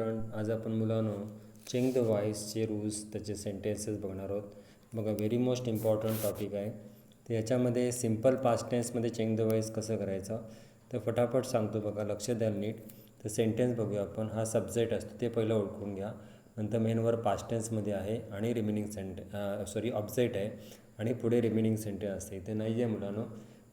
आज आपण मुलांनो चेंज द व्हॉइसचे रूल्स त्याचे सेंटेन्सेस बघणार आहोत. बघा व्हेरी मोस्ट इम्पॉर्टंट टॉपिक आहे. तर याच्यामध्ये सिम्पल पास्ट टेन्समध्ये चेंज द व्हॉइस कसं करायचं तर फटाफट सांगतो. बघा लक्ष द्याल नीट. तर सेंटेन्स बघूया आपण. हा सब्जेक्ट असतो ते पहिलं ओळखून घ्या. नंतर मेनवर पास्ट टेन्समध्ये आहे आणि रिमेनिंग ऑब्जेक्ट आहे आणि पुढे रिमेनिंग सेंटेन्स असते. ते नाही आहे मुलांनो.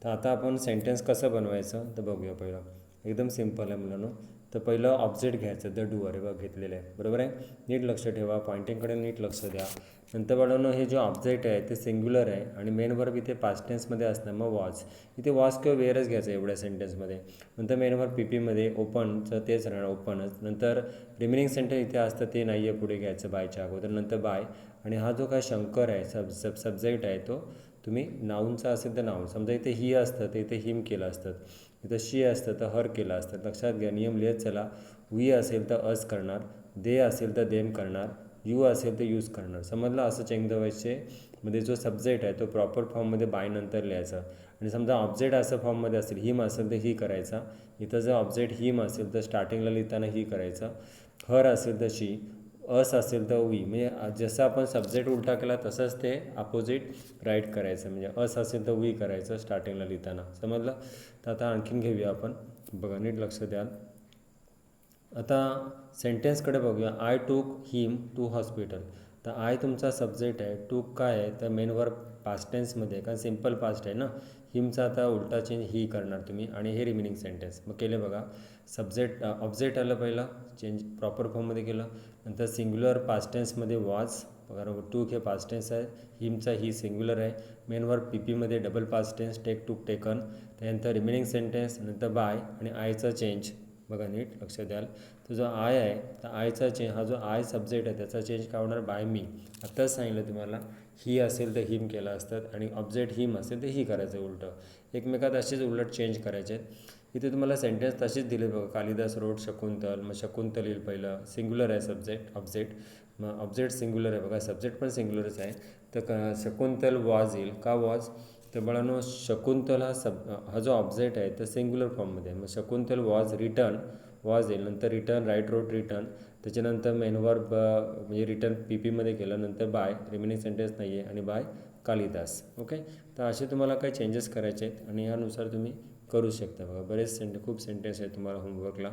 तर आता आपण सेंटेन्स कसं बनवायचं तर बघूया. पहिलं एकदम सिम्पल आहे मुलांनो. तर पहिलं ऑब्जेक्ट घ्यायचं, द डूअर बघ घेतलेलं आहे, बरोबर आहे. नीट लक्ष ठेवा, पॉइंटिंगकडे नीट लक्ष द्या. नंतर बाळांनो हे जे ऑब्जेक्ट आहे ते सिंग्युलर आहे आणि मेन वर्ब इथे पास्ट टेन्समध्ये असणार. मग वॉज इथे वॉज किंवा वेअरच घ्यायचं एवढ्या सेंटेन्समध्ये. नंतर मेन वर्ब पीपीमध्ये ओपनचं तेच राहणार, ओपनच. नंतर रिमेनिंग सेंटेन्स इथे असतं ते नाही आहे, पुढे घ्यायचं बायच्या अगोदर. नंतर बाय आणि हा जो काय शंकर आहे सब्जेक्ट आहे तो तुम्ही नाऊनचा असेल तर नाऊन. समजा इथे ही असतं तर इथे हिम केलं असतं, इथं शी असतं तर हर केलं असतं. लक्षात घ्या, नियम लिहित चला. वी असेल तर अस करणार, दे असेल तर देम करणार, यू असेल तर यूज करणार. समजलं. असं चेंज द व्हॉइसचे मध्ये जो सब्जेक्ट आहे तो प्रॉपर फॉर्ममध्ये बाय नंतर लिहायचा. आणि समजा ऑब्जेक्ट असं फॉर्ममध्ये असेल, हिम असेल तर ही करायचा. इथं जर ऑब्जेक्ट हिम असेल तर स्टार्टिंगला लिहिताना ही करायचं. हर असेल तर शी, अस असेल तर वी. म्हणजे जसं आपण सब्जेक्ट उलटा केला तसंच ते अपोजिट राईट करायचं. म्हणजे अस असेल तर वी करायचं स्टार्टिंगला लिहिताना. समजलं. तर आता आणखीन घेऊया आपण. बघा नीट लक्ष द्याल. आता सेंटेन्सकडे बघूया. I took him to hospital. तर आय तुमचा सब्जेक्ट आहे, टूक काय आहे तर मेन वर्ब पास्ट टेन्समध्ये, कारण सिम्पल पास्ट आहे ना. हिमचा आता उलटा चेंज ही करणार तुम्ही आणि हे रिमेनिंग सेंटेन्स. मग केले बघा. सब्जेक्ट ऑब्जेक्ट आलं पहिलं, चेंज प्रॉपर फॉर्ममध्ये केलं. नंतर सिंग्युलर पास्ट टेन्समध्ये वॉज, बरोबर. टूक हे पास्ट टेन्स आहे, हिमचा ही सिंग्युलर आहे. मेन वर्ब पीपीमध्ये double past tense, take took taken. त्यानंतर रिमेनिंग सेंटेन्स, नंतर बाय आणि आयचा चेंज. बघा नीट लक्ष द्याल. तो जो आय आहे तर आयचा चेंज, हा जो आय सब्जेक्ट आहे त्याचा चेंज काय होणार, बाय मी. आत्ताच सांगितलं तुम्हाला. ही असेल तर हिम केला असतात आणि ऑब्जेक्ट हिम असेल तर ही करायचं उलटं. एकमेकात असेच उलट चेंज करायचे आहेत. इथे तुम्हाला सेंटेन्स तशीच दिले बघा. कालिदास रोड शकुंतल. मग शकुंतल येईल पहिलं. सिंग्युलर आहे सब्जेक्ट, ऑब्जेक्ट. मग ऑब्जेक्ट सिंग्युलर आहे बघा, सब्जेक्ट पण सिंग्युलरच आहे. तर शकुंतल वॉज येईल. का वॉज तर बाळांनो शकुंतल हा जो ऑब्जेक्ट आहे तर सिंग्युलर फॉर्ममध्ये आहे. मग शकुंतल वॉज रिटर्न, वॉज येईल. नंतर रिटर्न, राईट रोड रिटर्न. त्याच्यानंतर मेन वर्ब म्हणजे रिटर्न पीपीमध्ये केलं. नंतर बाय, रिमेनिंग सेंटेन्स नाही आहे, आणि बाय कालिदास. ओके. तर असे तुम्हाला काही चेंजेस करायचे आहेत आणि यानुसार तुम्ही करू शकता. बघा बरेच खूप सेंटेन्स आहेत तुम्हाला होमवर्कला,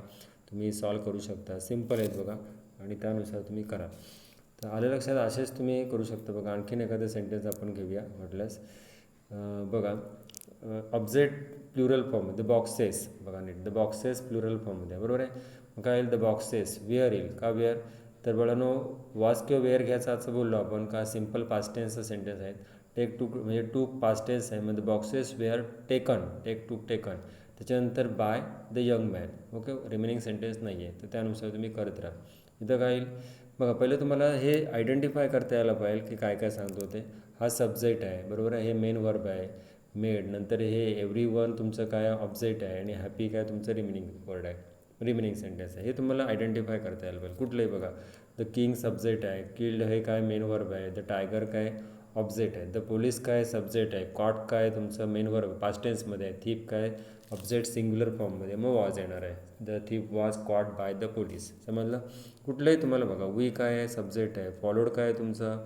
तुम्ही सॉल्व करू शकता. सिम्पल आहेत बघा आणि त्यानुसार तुम्ही करा. तर आलं लक्षात. असेच तुम्ही करू शकता. बघा आणखीन एखादं सेंटेन्स आपण घेऊया म्हटल्यास. बघा object plural form, the boxes. बघा नीट, द बॉक्सेस प्लुरल फॉर्ममध्ये, बरोबर आहे. मग काय येईल, द बॉक्सेस. वेअर येईल. का वेअर तर बाळांनो वॉज किंवा वेअर घ्यायचं असं बोललो आपण, का सिम्पल पास्ट टेन्सचं सेंटेन्स आहेत. टेक टूक म्हणजे टूक पास्ट टेन्स आहे. मग the boxes were taken, take took taken. त्याच्यानंतर by the young man. Okay. Remaining sentence नाही आहे, तर त्यानुसार तुम्ही करत राहा. इथं काय येईल बघा. पहिलं तुम्हाला हे आयडेंटिफाय करता यायला पाहिजे की काय काय सांगतो ते. हा सब्जेक्ट आहे, बरोबर आहे. हे मेन वर्ब आहे, मेड. नंतर हे एव्हरी वन तुमचं काय ऑब्जेक्ट आहे आणि हॅपी काय तुमचं रिमेनिंग वर्ड आहे, रिमेनिंग सेंटेन्स आहे. हे तुम्हाला आयडेंटिफाय करता यायला पाहिजे. कुठलंही बघा. द किंग सब्जेक्ट आहे, किल्ड हे काय मेन वर्ब आहे, द टायगर काय ऑब्जेक्ट आहे, द पोलीस काय सब्जेक्ट आहे, कॉट काय तुमचं मेन वर्ब पास्ट टेन्समध्ये आहे, थीप काय ऑब्जेक्ट सिंग्युलर फॉर्ममध्ये. मग वॉज येणार आहे, the thief was caught by the police. समजलं. कुठलंही तुम्हाला बघा. वी काय आहे सब्जेक्ट आहे, फॉलोड काय तुमचं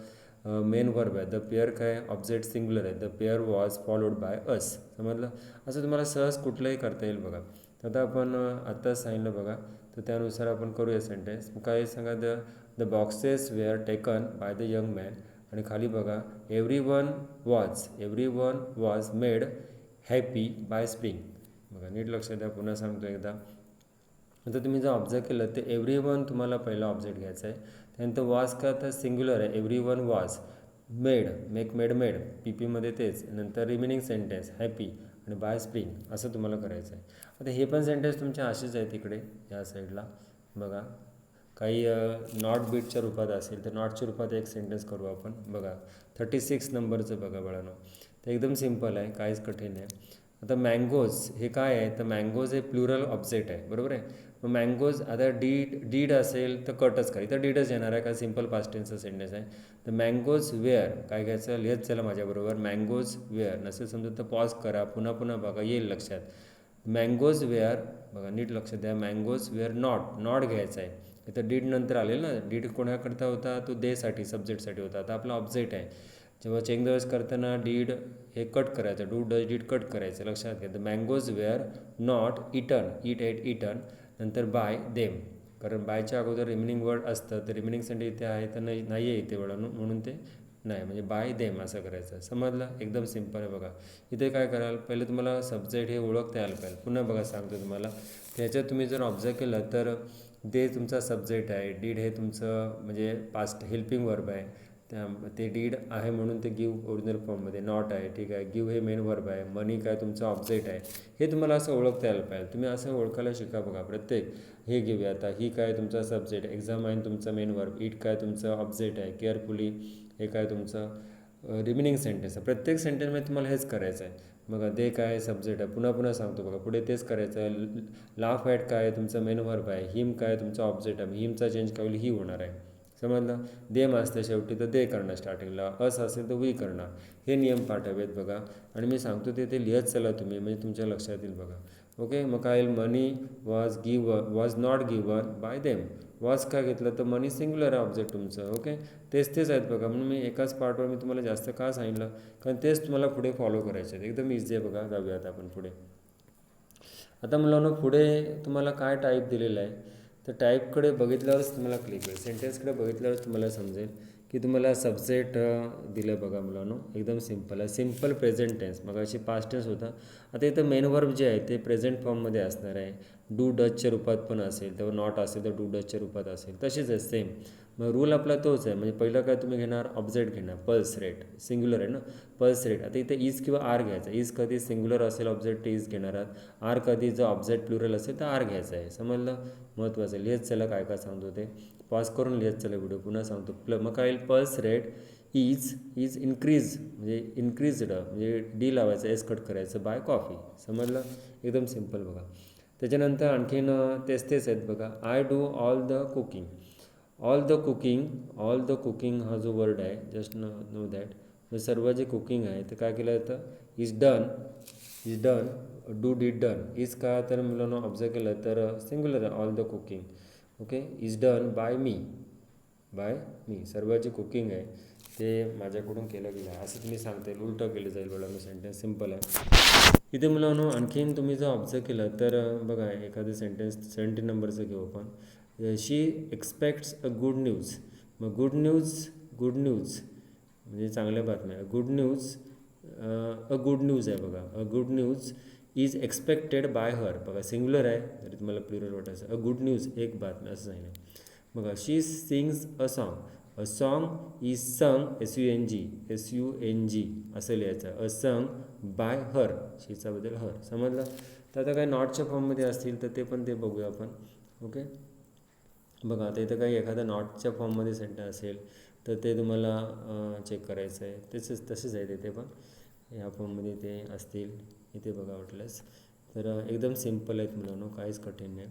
मेन वर्ब आहे, द पेअर काय ऑब्जेक्ट सिंग्युलर आहे, the pair was followed by us. समजलं. असं तुम्हाला सहज कुठलंही करता येईल बघा. आता आपण आत्ताच सांगितलं बघा, तर त्यानुसार आपण करूया सेंटेन्स. काय सांगा, the boxes were taken by the young man. आणि खाली बघा, everyone was made happy by spring. बघा नीट लक्ष द्या. पुन्हा सांगतो एकदा. आता तुम्ही जर ऑब्झर्व केलं तर एव्हरी वन तुम्हाला पहिला ऑब्जेक्ट घ्यायचा आहे. त्यानंतर वॉज का तर सिंग्युलर आहे, every one was. Made, made P पीमध्ये तेच. नंतर रिमेनिंग सेंटेन्स हॅपी आणि बाय स्प्रिंग असं तुम्हाला करायचं आहे. आता हे पण सेंटेन्स तुमच्या असेच आहेत इकडे या साईडला. बघा काही नॉट बीटच्या रूपात असेल तर नॉटच्या रूपात एक सेंटेन्स करू आपण. बघा 36 नंबरचं बघा बाळांनो. तर एकदम सिम्पल आहे, काहीच कठीण आहे. आता मँगोज हे काय आहे तर मँगोज हे प्लुरल ऑब्जेक्ट आहे, बरोबर आहे. मग मँगोज आता डीड असेल तर कटच करा. इथं डीडच येणार आहे, का सिम्पल पास्ट टेन्सचा सेंटेन्स आहे. तर मँगोज वेअर काय घ्यायचं, लिहत चला माझ्याबरोबर. Mangoes were. नसेल समजत तर पॉज करा, पुन्हा बघा, येईल लक्षात. मँगोज वेअर, बघा नीट लक्ष द्या. मँगोज वेअर नॉट घ्यायचं आहे इथं डीड नंतर आलेलं ना, डीड कोणाकरता होता, तो देसाठी सब्जेक्टसाठी होता. आता आपला ऑब्जेक्ट आहे. जेव्हा चेक द वॉइस करताना डीड हे कट करायचं, डू डज डीड कट करायचं. लक्षात घ्या. The mangoes wear not eaten, eaten नंतर बाय देम, कारण बायच्या अगोदर रिमेनिंग वर्ड असतं, तर रिमेनिंग सेंटेन्स इथे आहे तर नाही आहे इथे वर्ड म्हणून ते नाही, म्हणजे बाय देम असं करायचं. समजलं? एकदम सिम्पल आहे बघा. इथे काय कराल, पहिले तुम्हाला सब्जेक्ट हे ओळखता यायला पाहिजे. पुन्हा बघा सांगतो तुम्हाला. त्याच्यात तुम्ही जर ऑब्झर्व केलं तर दे तुमचा सब्जेक्ट आहे, डीड हे तुमचं म्हणजे पास्ट हेल्पिंग वर्ब आहे. ते डीड आहे म्हणून ते गिव्ह ओरिजिनल फॉर्ममध्ये. नॉट आहे, ठीक आहे. गिव्ह हे मेन वर्ब आहे. मनी काय तुमचं ऑब्जेक्ट आहे. हे तुम्हाला असं ओळखता यायला पाहिजे. तुम्ही असं ओळखायला शिका बघा. प्रत्येक हे घेऊया आता. ही काय तुमचा सब्जेक्ट, एक्झामाइन तुमचं मेन वर्ब, इट काय तुमचं ऑब्जेक्ट आहे, केअरफुली हे काय तुमचं रिमेनिंग सेंटेन्स आहे. प्रत्येक सेंटेन्समध्ये तुम्हाला हेच करायचं आहे. बघा दे काय सब्जेक्ट आहे, पुन्हा पुन्हा सांगतो बघा. पुढे तेच करायचं आहे. लाफ ॲट काय तुमचं मेन वर्ब आहे, हिम काय तुमचं ऑब्जेक्ट आहे, हिमचा चेंज काय होईल, ही होणार आहे. समजलं? देम असते शेवटी तर दे करणार स्टार्टिंगला, अस असेल तर वी करणार. हे नियम पाठ हवेत बघा. आणि मी सांगतो ते लिहत चला तुम्ही, म्हणजे तुमच्या लक्षात येईल बघा. ओके. मग काय येईल, money was not given by them. Was काय घेतलं तर मनी सिंग्युलर आहे ऑब्जेक्ट तुमचं. ओके. तेच आहेत बघा. म्हणून मी एकाच पार्टवर मी तुम्हाला जास्त का सांगितलं, कारण तेच तुम्हाला पुढे फॉलो करायचे आहेत. एकदम इझी आहे बघा. जाऊयात आपण पुढे. आता मुलांनो पुढे तुम्हाला काय टाईप दिलेलं आहे, तर टाईपकडे बघितल्यावरच तुम्हाला क्लिक होईल. सेंटेन्सकडे बघितल्यावरच तुम्हाला समजेल की तुम्हाला सब्जेक्ट दिलं बघा मुलांनो. एकदम सिम्पल आहे. सिम्पल प्रेझेंट टेन्स, मग अशी पास्ट टेन्स होता. आता इथं मेन वर्ब जे आहे ते प्रेझेंट फॉर्ममध्ये असणार आहे. डू डजच्या रूपात पण असेल, तेव्हा नॉट असेल तर डू डजच्या रूपात असेल. तशीच आहे सेम. मग रूल आपला तोच आहे. म्हणजे पहिलं काय तुम्ही घेणार, ऑब्जेक्ट घेणार. पल्स रेट सिंग्युलर आहे ना, पल्स रेट. आता इथे इज किंवा आर घ्यायचा. इज कधी सिंग्युलर असेल ऑब्जेक्ट इज घेणार आहात. आर कधी जर ऑब्जेक्ट प्लुरल असेल तर आर घ्यायचा आहे. समजलं? महत्त्वाचं. लिहित चला काय काय सांगतो ते. पॉज करून लिहित चला व्हिडिओ. पुन्हा सांगतो. मग काय येईल, पल्स रेट इज इन्क्रीज, म्हणजे इन्क्रीज्ड म्हणजे डी लावायचं, एस कट करायचं, बाय कॉफी. समजलं? एकदम सिम्पल बघा. त्याच्यानंतर आणखीन तेच आहेत बघा. I do all the cooking. All the cooking हा जो वर्ड आहे, जस्ट नो दॅट, सर्व जे कुकिंग आहे ते काय केलं जातं, is done, do did done. Is का तर मुलांना ऑब्झर्व केलं तर सिंग्युलर आहे all the cooking. Okay. Is done by me. सर्व जे कुकिंग आहे ते माझ्याकडून केलं गेलं आहे असं तुम्ही सांगता येईल. उलटं केलं जाईल मुलांना. सेंटेन्स सिम्पल आहे. इथे मुलांनो आणखीन तुम्ही जर ऑब्झर्व केलं तर बघा, एखादं सेंटेन्स 17 नंबरचं घेऊ आपण. शी एक्सपेक्ट्स अ गुड न्यूज. मग गुड न्यूज म्हणजे चांगल्या बातम्या. गुड न्यूज आहे बघा. A good news is expected bye हर. बघा सिंग्युलर आहे तरी तुम्हाला प्लुरल वाटायचं. अ गुड न्यूज एक बातम्या असं सांगितलं. बघा she sings a song. A song is sung SUNG असं लिहायचं. अ संग बाय हर, शीचा बद्दल हर. समजलं? तर आता काही नॉटच्या फॉर्ममध्ये असतील तर ते पण बघूया आपण. ओके. बघा आता इथं काही एखादा नॉटच्या फॉर्ममध्ये सेंटेन्स असेल तर ते तुम्हाला चेक करायचं आहे. तसेच आहे तिथे पण ह्या फॉर्ममध्ये ते असतील. इथे बघा वाटल्यास तर एकदम सिम्पल आहेत मुलांनो, काहीच कठीण नाही.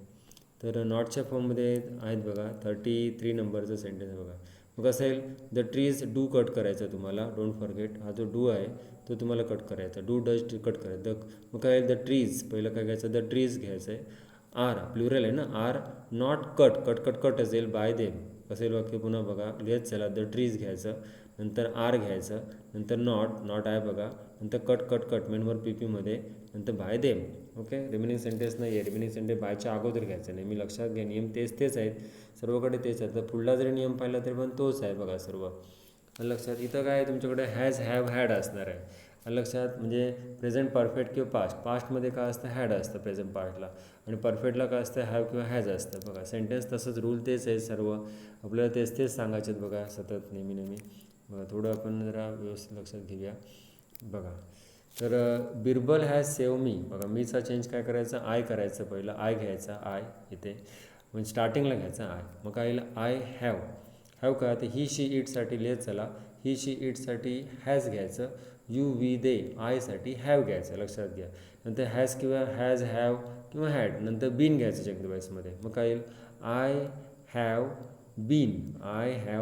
तर नॉटच्या फॉर्ममध्ये आहेत बघा. 33 नंबरचं सेंटेन्स आहे बघा. मग कसं येईल, द ट्रीज डू कट करायचा तुम्हाला. डोंट फॉरगेट हा जो डू आहे तो तुम्हाला कट करायचा. डू डज कट करायचं. मग काय येईल, द ट्रीज पहिलं काय घ्यायचं, द ट्रीज घ्यायचं आहे. आर प्लुरल आहे ना, आर नॉट कट असेल बाय देम. असेल वाक्य पुन्हा बघा लिहित चला. द ट्रीज घ्यायचं, नंतर आर घ्यायचं, नंतर नॉट आहे बघा, नंतर कट मेन वर्ब PPमध्ये, नंतर bye them. Okay. Remaining sentence नाही आहे. रिमेनिंग सेंटेन्स बायच्या अगोदर घ्यायचं नाही. मी लक्षात घ्या, नियम तेच आहेत सर्वकडे, तेच आहे. तर पुढला जरी नियम पाहिला तरी पण तोच आहे बघा सर्व. लक्षात. इथं काय तुमच्याकडे हॅज हॅव हॅड असणार आहे लक्षात. म्हणजे प्रेझेंट परफेक्ट किंवा पास्टमध्ये काय असतं, हॅड असतं प्रेझेंट पार्टला, आणि परफेक्टला काय असतं, हॅव किंवा हॅज असतं बघा. सेंटेन्स तसंच, रूल तेच आहे सर्व. आपल्याला तेच सांगायचे आहेत बघा सतत नेहमी. बघा थोडं आपण जरा व्यवस्थित लक्षात घेऊया बघा. तर बिरबल हॅज सेव्ह मी. बघा मीचा चेंज काय करायचं, आय करायचं. पहिलं आय घ्यायचा. आय इथे म्हणजे स्टार्टिंगला घ्यायचं आय. मग काय येईल, आय हॅव काय, तर ही शी इटसाठी लिहित चला. ही शी इटसाठी हॅज घ्यायचं. यू वी दे आयसाठी हॅव घ्यायचं. लक्षात घ्या. नंतर हॅज किंवा हॅज हॅव किंवा हॅड, नंतर बीन घ्यायचं चेक द वॉइसमध्ये. मग काय येईल, आय हॅव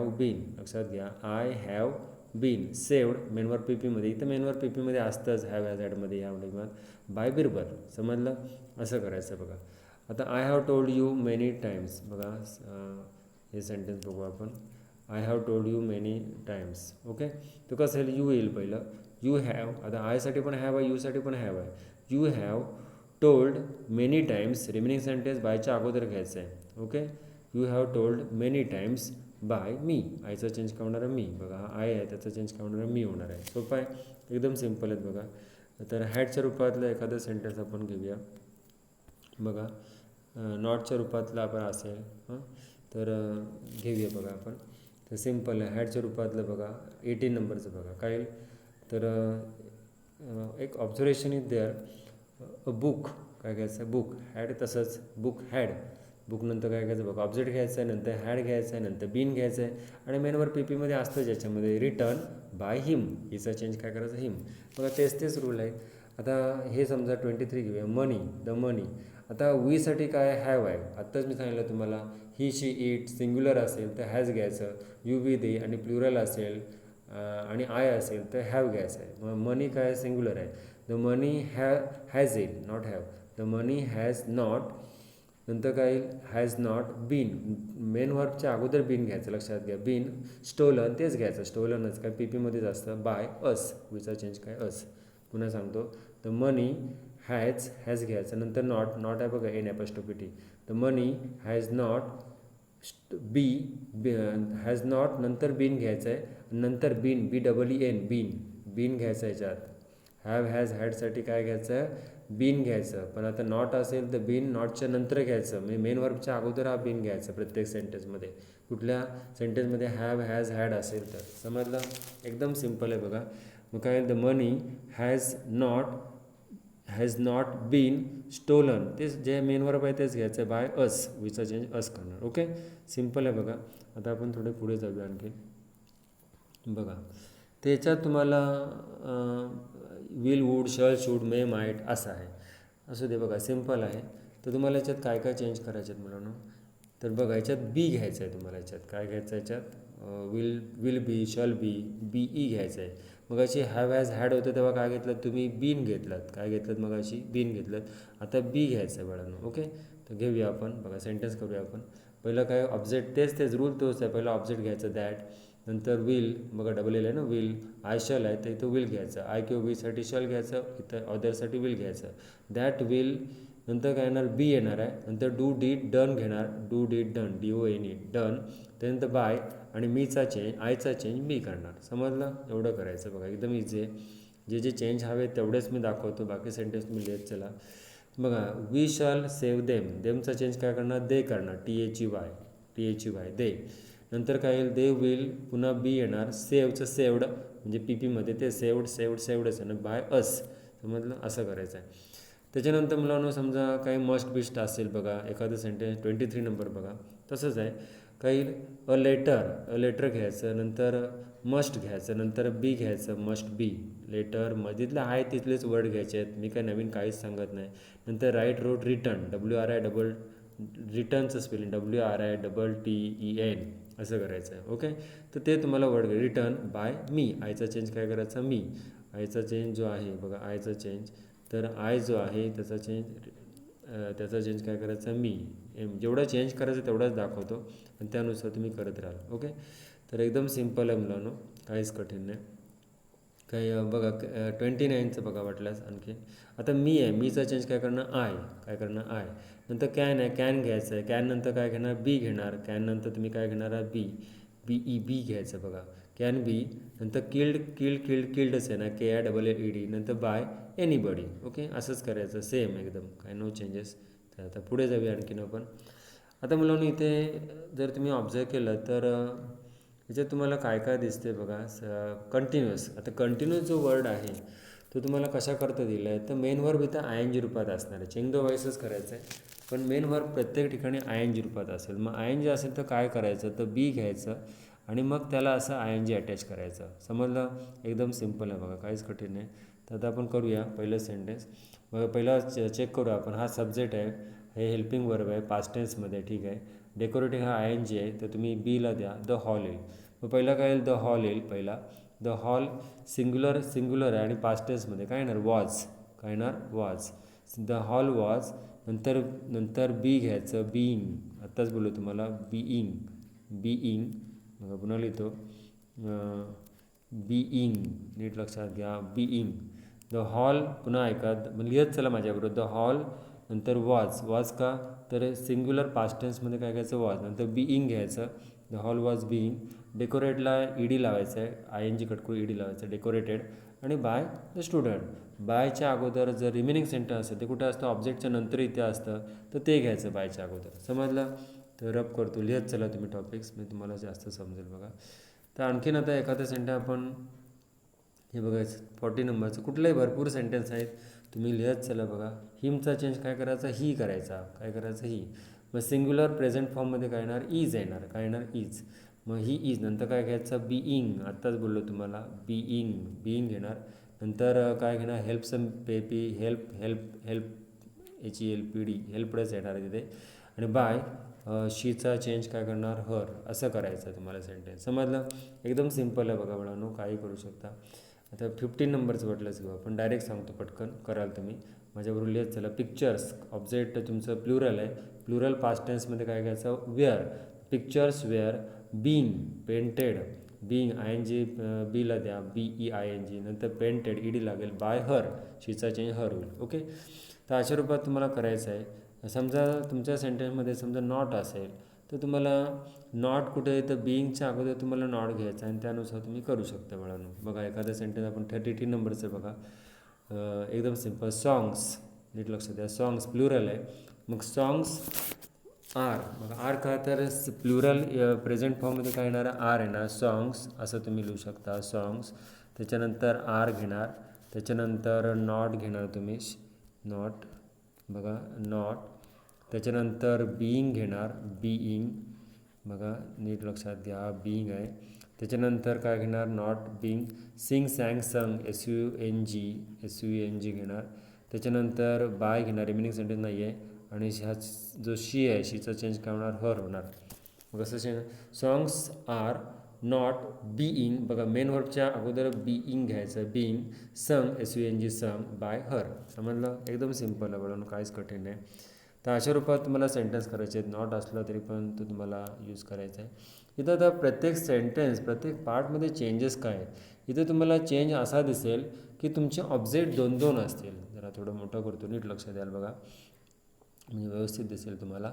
बीन. लक्षात घ्या. आय हॅव बीन सेव्ड मेनवर PPमध्ये. इथं मेनवर PPमध्ये असतंच हॅव हॅज हॅडमध्ये ह्या नियमात, बाय बिरबल. समजलं? असं करायचं बघा. आता I have told you many times बघा, हे सेंटेन्स बघू आपण. I have told you many times. Okay, तो कसं येईल, यू येईल पहिलं. यू हॅव, आता आयसाठी पण हॅव आहे, यूसाठी पण हॅव आहे. You have told many times, remaining sentence बायच्या अगोदर घ्यायचं आहे. Okay, you have told many times by me. आयचा चेंज काय होणार आहे, मी. बघा हा आय आहे, त्याचा चेंज काय होणार आहे, मी होणार आहे. सोपं आहे, एकदम सिम्पल आहेत बघा. तर हॅडच्या रूपातलं एखादं सेंटेन्स आपण घेऊया. बघा नॉटच्या रूपातलं आपण असेल तर घेऊया बघा आपण. तर सिम्पल आहे. हॅडच्या रूपातलं बघा 18 नंबरचं बघा काय येईल. तर एक observation is there, a book काय घ्यायचं, बुक हॅड, तसंच बुक हॅड. बुक नंतर काय घ्यायचं बघा, ऑब्जेक्ट घ्यायचं आहे, नंतर हॅड घ्यायचं आहे, नंतर बीन घ्यायचं आहे, आणि मेनवर पीपीमध्ये असतं ज्याच्यामध्ये रिटर्न बाय हिम, हिचा चेंज काय करायचं, हिम. बघा तेच रूल आहे. आता हे समजा 23 घेऊया, मनी, द मनी. आता वीसाठी काय हॅव आहे, आत्ताच मी सांगितलं तुम्हाला. ही शी इट सिंग्युलर असेल तर हॅज घ्यायचं, यू बी दे, आणि प्लुरल असेल आणि आय असेल तर हॅव घ्यायचं आहे. मग मनी काय सिंग्युलर आहे, the money has it, not have. The money has not, नंतर काय येईल, हॅज नॉट बीन. मेन वर्बच्या अगोदर बीन घ्यायचं, लक्षात घ्या. बीन स्टोलन तेच घ्यायचं, स्टोलनच काय पीपीमध्येच असतं. बाय अस, विचा चेंज काय अस. पुन्हा सांगतो, द मनी हॅज घ्यायचं, नंतर नॉट आहे बघा, N apostrophe. The money has not has not, नंतर बीन घ्यायचं आहे, नंतर बीन BEEN बीन घ्यायचं आहे याच्यात. हॅव हॅज हॅडसाठी काय घ्यायचं आहे, बीन घ्यायचं. पण आता नॉट असेल तर बीन नॉटच्या नंतर घ्यायचं, म्हणजे मेन वर्बच्या अगोदर हा बीन घ्यायचं प्रत्येक सेंटेन्समध्ये. कुठल्या सेंटेन्समध्ये हॅव हॅज हॅड असेल तर. समजलं, एकदम सिम्पल आहे बघा. मग काय, the money has not been stolen, तेच जे मेन वर्ब आहे तेच घ्यायचं आहे, बाय अस, विचा चेंज अस करणार. ओके, सिम्पल आहे बघा. आता आपण थोडे पुढे जाऊया आणखी. बघा त्याच्यात तुम्हाला will, would, shall, should, may, might असं आहे. असं दे बघा, सिम्पल आहे. तर तुम्हाला याच्यात काय काय चेंज करायचे आहेत मुलांनो. तर बघा याच्यात बी घ्यायचं आहे तुम्हाला. याच्यात काय घ्यायचं आहे, याच्यात will be, shall B, BE घ्यायचं आहे. मग अशी हॅव हॅज हॅड होतं तेव्हा काय घेतलं तुम्ही, बीन घेतलात. काय घेतलं मग अशी, बीन घेतलं. आता बी घ्यायचं आहे बाळांनो. ओके, तर घेऊया आपण. बघा सेंटेन्स करूया आपण. पहिलं काय, ऑब्जेक्ट तेच रूल तोच आहे. पहिला ऑब्जेक्ट घ्यायचं दॅट, नंतर विल, बघा डबल एल आहे ना, विल. आय शल आहे तर इथं विल घ्यायचं, आय किंवा वीसाठी शल घ्यायचं, इथं अदरसाठी विल घ्यायचं. दॅट विल, नंतर काय येणार, बी येणार आहे. नंतर डू डीड डन घेणार, do did done, DONE done. त्यानंतर बाय, आणि मीचा चेंज, आयचा चेंज मी करणार. समजलं, एवढं करायचं बघा, एकदम इझी आहे. जे चेंज हवे तेवढेच मी दाखवतो, बाकी सेंटेन्स मी लिहित चला. बघा, वी शल सेव्ह देमचा चेंज काय करणार, दे करणार, THEY दे. नंतर काय येईल, दे विल, पुन्हा बी येणार. सेव्हचं सेव्ड, म्हणजे पीपीमध्ये ते सेव्डच आहे ना, बाय अस. समजलं, असं करायचं आहे. त्याच्यानंतर मुलांना समजा काही मस्ट बिस्ट असेल बघा, एखादं सेंटेन्स 23 नंबर बघा, तसंच आहे. काही अ लेटर घ्यायचं, नंतर मस्ट घ्यायचं, नंतर बी घ्यायचं, मस्ट बी. लेटर मधीतलं आहे तिथलेच वर्ड घ्यायचे आहेत, मी काय नवीन काहीच सांगत नाही. नंतर राईट, रोट, रिटर्न, रिटर्नचं स्पेलिंग WRITTEN असं करायचं आहे. ओके, तर ते तुम्हाला वर्ड रिटर्न बाय मी. आयचा चेंज काय करायचा, मी. आयचा चेंज जो आहे बघा, आयचा चेंज, तर आय जो आहे त्याचा चेंज काय करायचा, मी. जेवढं चेंज करायचं तेवढंच दाखवतो, आणि त्यानुसार तुम्ही करत राहाल. ओके, तर एकदम सिम्पल आहे मुलांनो, काहीच कठीण नाही. काही बघा 29चं बघा वाटल्यास आणखी. आता मी आहे, मीचा चेंज काय करणार, आय. नंतर कॅन आहे, कॅन घ्यायचं आहे. कॅन नंतर काय घेणार, बी घेणार. कॅन नंतर तुम्ही काय घेणार, बी घ्यायचं बघा, कॅन बी. नंतर किल्डच आहे ना, KILLED. नंतर बाय एनीबडी. ओके, असंच करायचं, सेम एकदम, काय नो चेंजेस. तर आता पुढे जाऊया आणखीन आपण. आता मुलांनो इथे जर तुम्ही ऑब्झर्व केलं तर याच्यात तुम्हाला काय काय दिसते बघा, कंटिन्युअस. आता कंटिन्युअस जो वर्ड आहे तो तुम्हाला कशा करता दिला आहे, तर मेन वर्ब इथं ING रूपात असणार आहे. चेंज द व्हॉइसच करायचं आहे, पण मेन वर्ब प्रत्येक ठिकाणी ING रूपात असेल. मग ING असेल तर काय करायचं, तर बी घ्यायचं, आणि मग त्याला असं ING अटॅच करायचं. समजलं, एकदम सिम्पल आहे बघा, काहीच कठीण नाही. तर आता आपण करूया पहिलं सेंटेन्स. बघा पहिला चेक करूया आपण. हा सब्जेक्ट आहे, हे हेल्पिंग वर्ब आहे पास्ट टेन्समध्ये, ठीक आहे. डेकोरेटिव्ह हा ING आहे, तर तुम्ही बीला द्या, द हॉल येईल. मग पहिला काय येईल, द हॉल येईल पहिला. द हॉल सिंग्युलर आहे, आणि पास्ट टेन्समध्ये काय येणार, वॉज. काय येणार, वॉज. द हॉल वॉज नंतर नंतर बी घ्यायचं, बीइंग, आत्ताच बोललो तुम्हाला, बीइंग बघा पुन्हा लिहितो, बीइंग, नीट लक्षात घ्या, बीइंग. द हॉल, पुन्हा ऐका, लिहत चला माझ्याबरोबर, द हॉल, नंतर वॉज का, तर सिंग्युलर पास्ट टेन्समध्ये काय घ्यायचं, वॉज, नंतर बीइंग घ्यायचं, द हॉल वॉज बीइंग. डेकोरेटला ईडी लावायचं आहे, ING कटकू ईडी लावायचं, डेकोरेटेड. आणि बाय द स्टुडंट, बायच्या अगोदर जर रिमेनिंग सेंटेन्स असतं ते कुठे असतं, ऑब्जेक्टच्या नंतर इथे असतं, तर ते घ्यायचं बायच्या अगोदर. समजलं? तर रब करतो, लिहत चला तुम्ही टॉपिक्स, मी तुम्हाला जास्त समजेल बघा. तर आणखीन आता एखादं सेंटेन्स आपण हे बघायचं, 40 नंबरचं, कुठलंही भरपूर सेंटेन्स आहेत, तुम्ही लिहत चला बघा. हिमचा चेंज काय करायचा, ही करायचा, काय करायचं, ही. मग सिंग्युलर प्रेझेंट फॉर्ममध्ये काय येणार, इज येणार, काय येणार, इज. मग ही इज, नंतर काय घ्यायचं, बीइंग, आत्ताच बोललो तुम्हाला, बीइंग घेणार. नंतर काय घेणार, हेल्प सम पेपी, हेल्प HELPD, हेल्पडच येणार आहे तिथे. आणि बाय शीचा चेंज काय करणार, हर, असं करायचं तुम्हाला सेंटेन्स. समजलं? एकदम सिम्पल आहे बघा मुलांनो, काही करू शकता. आता 15 नंबरचं वाटलंच घेऊ आपण, डायरेक्ट सांगतो, पटकन कराल तुम्ही माझ्याबरोबर, लिहत चला. पिक्चर्स, ऑब्जेक्ट तुमचं प्लुरल आहे, प्लुरल पास्ट टेन्समध्ये काय घ्यायचं, were, pictures were being painted, being ING बीला द्या, BEING, नंतर पेंटेड ईडी लागेल, बाय हर, शीचा चेंज हर होईल. ओके. तर अशा रूपात तुम्हाला करायचं आहे. समजा तुमच्या सेंटेन्समध्ये समजा नॉट असेल तर तुम्हाला नॉट कुठे, तर बीइंगच्या अगोदर तुम्हाला नॉट घ्यायचा आणि त्यानुसार तुम्ही करू शकता बाळांनो. बघा एखादा सेंटेन्स आपण 33 नंबरचं बघा, एकदम सिम्पल, सॉंग्स, नीट लक्षात द्या, सॉंग्स प्लुरल आहे, मग सॉंग्स आर, बघा आर का, तर प्लुरल प्रेझेंट फॉर्ममध्ये काय येणार, आर येणार, सॉंग्स असं तुम्ही लिहू शकता, सॉंग्स. त्याच्यानंतर आर घेणार, त्याच्यानंतर नॉट घेणार तुम्ही, नॉट, बघा नॉट. त्याच्यानंतर बीइंग घेणार, बीइंग, बघा नीट लक्षात घ्या, बीइंग आहे. त्याच्यानंतर काय घेणार, नॉट, बीइंग. सिंग, सॅंग, संग, SUNG घेणार. त्याच्यानंतर बाय घेणार, रिमेनिंग सेंटेन्स नाही आहे. आणि ह्या जो शी आहे, शीचा चेंज काय होणार, हर होणार. मग असं सॉंग्स आर नॉट बीइंग, बघा मेन वर्बच्या अगोदर बीइंग घ्यायचं, बीइंग संग, SUNG संग, बाय हर. समजलं? एकदम सिम्पल आहे बघा, काहीच कठीण नाही. तर अशा रूपात तुम्हाला सेंटेन्स करायचे आहेत, नॉट असला तरी पण तो तुम्हाला यूज करायचा आहे. इथं आता प्रत्येक सेंटेन्स, प्रत्येक पार्टमध्ये चेंजेस काय आहेत, इथे तुम्हाला चेंज असा दिसेल की तुमचे ऑब्जेक्ट 2-2 असतील. जरा थोडं मोठं करतो, नीट लक्ष द्याल बघा, म्हणजे व्यवस्थित दिसेल तुम्हाला.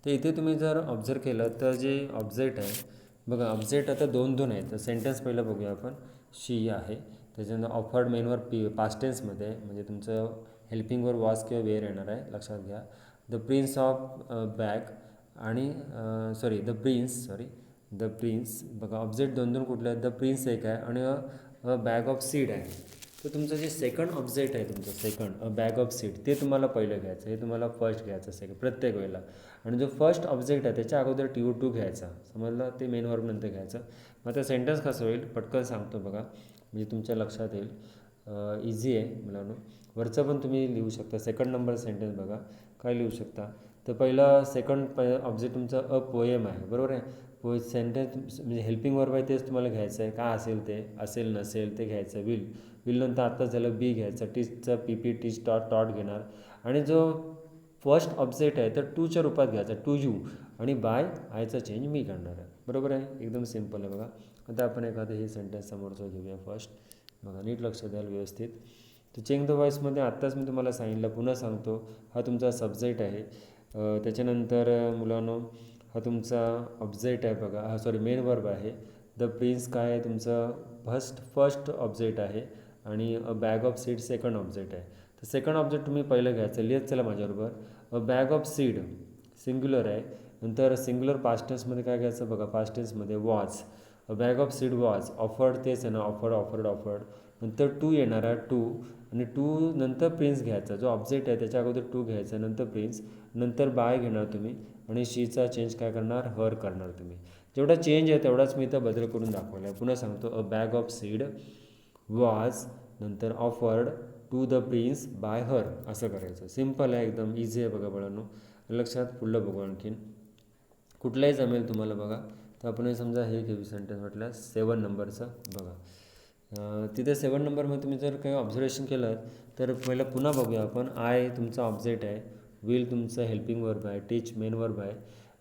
तर इथे तुम्ही जर ऑब्झर्व केलं तर जे ऑब्जेक्ट आहे बघा, ऑब्जेक्ट आता 2-2 आहेत. तर सेंटेन्स पहिलं बघूया आपण, शी आहे, त्याच्यानंतर ऑफर्ड मेनवर पास्ट टेन्समध्ये, म्हणजे तुमचं हेल्पिंगवर वॉज किंवा वेअर येणार आहे, लक्षात घ्या. द प्रिन्स ऑफ बॅग आणि द प्रिन्स, बघा ऑब्जेक्ट 2-2 कुठले आहेत, द प्रिन्स एक आहे आणि बॅग ऑफ सीड आहे. तर तुमचं जे सेकंड ऑब्जेक्ट आहे, तुमचं सेकंड बॅग ऑफ सीड, ते तुम्हाला पहिलं घ्यायचं, हे तुम्हाला फर्स्ट घ्यायचं सेकंड प्रत्येक वेळेला. आणि जो फर्स्ट ऑब्जेक्ट आहे त्याच्या अगोदर TO2 घ्यायचा, समजलं, ते मेन वर्ब नंतर घ्यायचं. मग आता सेंटेन्स कसं होईल पटकन सांगतो बघा, म्हणजे तुमच्या लक्षात येईल, इझी आहे मुलांनो. वरचं पण तुम्ही लिहू शकता. सेकंड नंबर सेंटेन्स बघा काय लिहू शकता, तर पहिला सेकंड ऑब्जेक्ट तुमचा पोएम आहे, बरोबर आहे. सेंटेन्स म्हणजे हेल्पिंग वर्ब आहे तेच तुम्हाला घ्यायचं आहे, काय असेल ते, असेल नसेल ते घ्यायचं. विल नंतर आत्ताच झालं बी घ्यायचं, टीचचा PP, टीच टॉट घेणार. आणि जो फर्स्ट ऑब्जेक्ट आहे तर टूच्या रूपात घ्यायचा, टू यू, आणि बाय आयचा चेंज मी करणार आहे, बरोबर आहे. एकदम सिम्पल आहे बघा. आता आपण एखादं हे सेंटेन्स समोरचं घेऊया फर्स्ट, बघा नीट लक्ष द्याल व्यवस्थित. तर चेंज द व्हॉइसमध्ये आत्ताच मी तुम्हाला सांगितलं, पुन्हा सांगतो, हा तुमचा सब्जेक्ट आहे. त्याच्यानंतर मुलांनो हा तुमचा ऑब्जेक्ट आहे बघा, मेन वर्ब आहे. द प्रिन्स काय आहे तुमचं फर्स्ट ऑब्जेक्ट आहे आणि bag of seed second object आहे. तर सेकंड ऑब्जेक्ट तुम्ही पहिलं घ्यायचं, लिहत चला माझ्याबरोबर, बॅग ऑफ सीड सिंग्युलर आहे. नंतर सिंग्युलर पास्ट टेन्समध्ये काय घ्यायचं बघा, पास्ट टेन्समध्ये was, bag of seed was, offered तेच आहे ना, ऑफर्ड. नंतर टू येणार आहे, टू, आणि टू नंतर प्रिन्स घ्यायचा, जो ऑब्जेक्ट आहे त्याच्या अगोदर टू घ्यायचा, नंतर प्रिन्स, नंतर बाय घेणार तुम्ही, आणि शीचा चेंज काय करणार, हर करणार तुम्ही. जेवढा चेंज आहे तेवढाच मी इथं बदल करून दाखवला आहे. पुन्हा सांगतो, बॅग ऑफ सीड वॉज, नंतर offered to the prince by her, असं करायचं. सिम्पल आहे, एकदम इझी आहे बघा बाळांनो. लक्षात पुढलं बघू आणखीन कुठलंही जमेल तुम्हाला बघा. तर आपण समजा हे घेऊ सेंटेन्स म्हटलं 7 नंबरचं बघा. तिथे 7 नंबरमध्ये तुम्ही जर काही ऑब्झर्वेशन केलं तर पहिलं पुन्हा बघूया आपण. आय तुमचा ऑब्जेक्ट आहे, विल तुमचं हेल्पिंग वर्ब आहे, टीच मेन वर्ब आहे,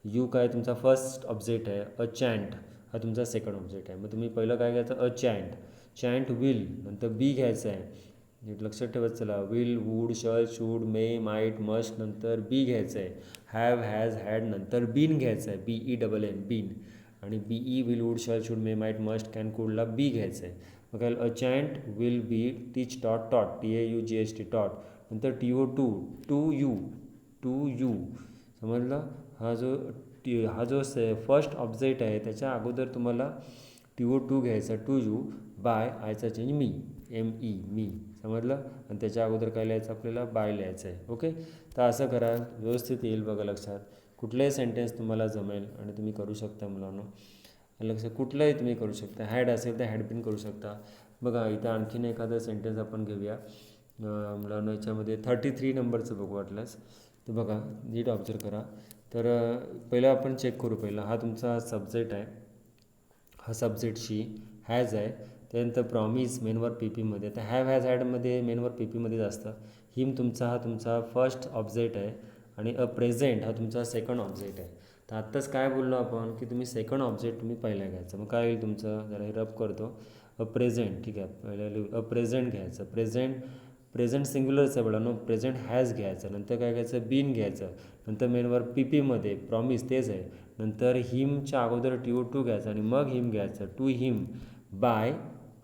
यू काय तुमचा फर्स्ट ऑब्जेक्ट आहे, अ चॅन्ट हा तुमचा सेकंड ऑब्जेक्ट आहे. मग तुम्ही पहिलं काय घ्यायचं, अ चॅन्ट, चॅन्ट विल, नंतर बी घ्यायचं आहे, नीट लक्षात ठेवत चला, will, would, shall, should, may, might, must, नंतर बी घ्यायचं आहे, हॅव, हॅज, हॅड, नंतर बीन घ्यायचं आहे, BENN बीन, आणि BE will, would, shall, should, may, might, must, can, कुडला बी घ्यायचं आहे. मग काय, अ चॅन्ट विल बी टीच टॉट टॉट, TAUGHT टॉट, नंतर TO2 टू यू समजलं. हा जो फर्स्ट ऑब्जेक्ट आहे त्याच्या अगोदर तुम्हाला TO2 घ्यायचा, टू यू, बाय आयचा चेंज मी, ME मी, समजलं. आणि त्याच्या अगोदर काय लिहायचं आपल्याला, बाय लिहायचं आहे. ओके, तर असं करा, व्यवस्थित येईल बघा लक्षात. कुठलंही सेंटेन्स तुम्हाला जमेल आणि तुम्ही करू शकता मुलांनो, लक्षात कुठलंही तुम्ही करू शकता. हॅड असेल तर हॅड पिन करू शकता. बघा इथं आणखीन एखादं सेंटेन्स आपण घेऊया मुलांना, याच्यामध्ये 33 नंबरचं बघू वाटल्यास. तर बघा नीट ऑब्झर्व करा. तर पहिलं आपण चेक करू, पहिला हा तुमचा सब्जेक्ट आहे, हा सब्जेक्टशी हॅज आहे, त्यानंतर प्रॉमिस मेनवर PPमध्ये, तर हॅव, हॅज, हॅडमध्ये मेनवर PPमध्येच असतं. हिम हा तुमचा फर्स्ट ऑब्जेक्ट आहे, आणि अ प्रेझेंट हा तुमचा सेकंड ऑब्जेक्ट आहे. तर आत्ताच काय बोललो आपण की तुम्ही सेकंड ऑब्जेक्ट तुम्ही पहिला घ्यायचं. मग काय होईल तुमचं, जरा हे रब करतो, अ प्रेझेंट, ठीक आहे, पहिल्या अ प्रेझेंट घ्यायचं, प्रेझेंट सिंग्युलरच आहे नो, प्रेझेंट हॅज घ्यायचं, नंतर काय घ्यायचं, बीन घ्यायचं, नंतर मेनवर PPमध्ये प्रॉमिस तेच आहे, नंतर हिमच्या अगोदर TO2 घ्यायचं, आणि मग हिम घ्यायचं, टू हिम, बाय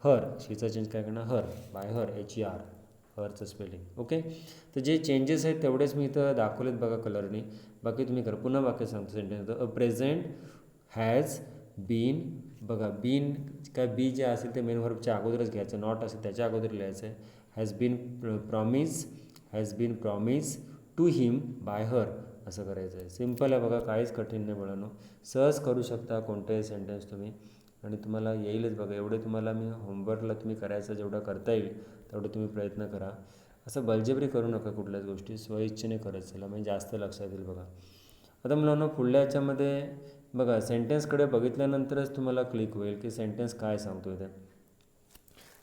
हर, शीचा चेंज काय करणार, हर, बाय हर, HER, हरचं स्पेलिंग. ओके, तर जे चेंजेस आहेत तेवढेच मी इथं दाखवलेत बघा कलरने, बाकी तुम्ही करा. पुन्हा वाक्य सांगतो sentence, a present has been, बघा बीन काय, बी जे असेल ते मेन व्हर्बच्या अगोदरच घ्यायचं, नॉट असेल त्याच्या अगोदर लिहायचं आहे. Has been promise to him by her, असं करायचं आहे. सिम्पल आहे बघा, काहीच कठीण नाही मुलांनो, सहज करू शकता कोणतेही सेंटेन्स तुम्ही, आणि तुम्हाला येईलच बघा. एवढे तुम्हाला मी होमवर्कला तुम्ही करायचं, जेवढं करता येईल तेवढं तुम्ही प्रयत्न करा. असं बलजबरी करू नका कुठल्याच गोष्टी, स्वइच्छेने करत चला, म्हणजे जास्त लक्षात येईल बघा. आता मुलांना पुढल्या याच्यामध्ये बघा, सेंटेन्सकडे बघितल्यानंतरच तुम्हाला क्लिक होईल की सेंटेन्स काय सांगतो आहे ते.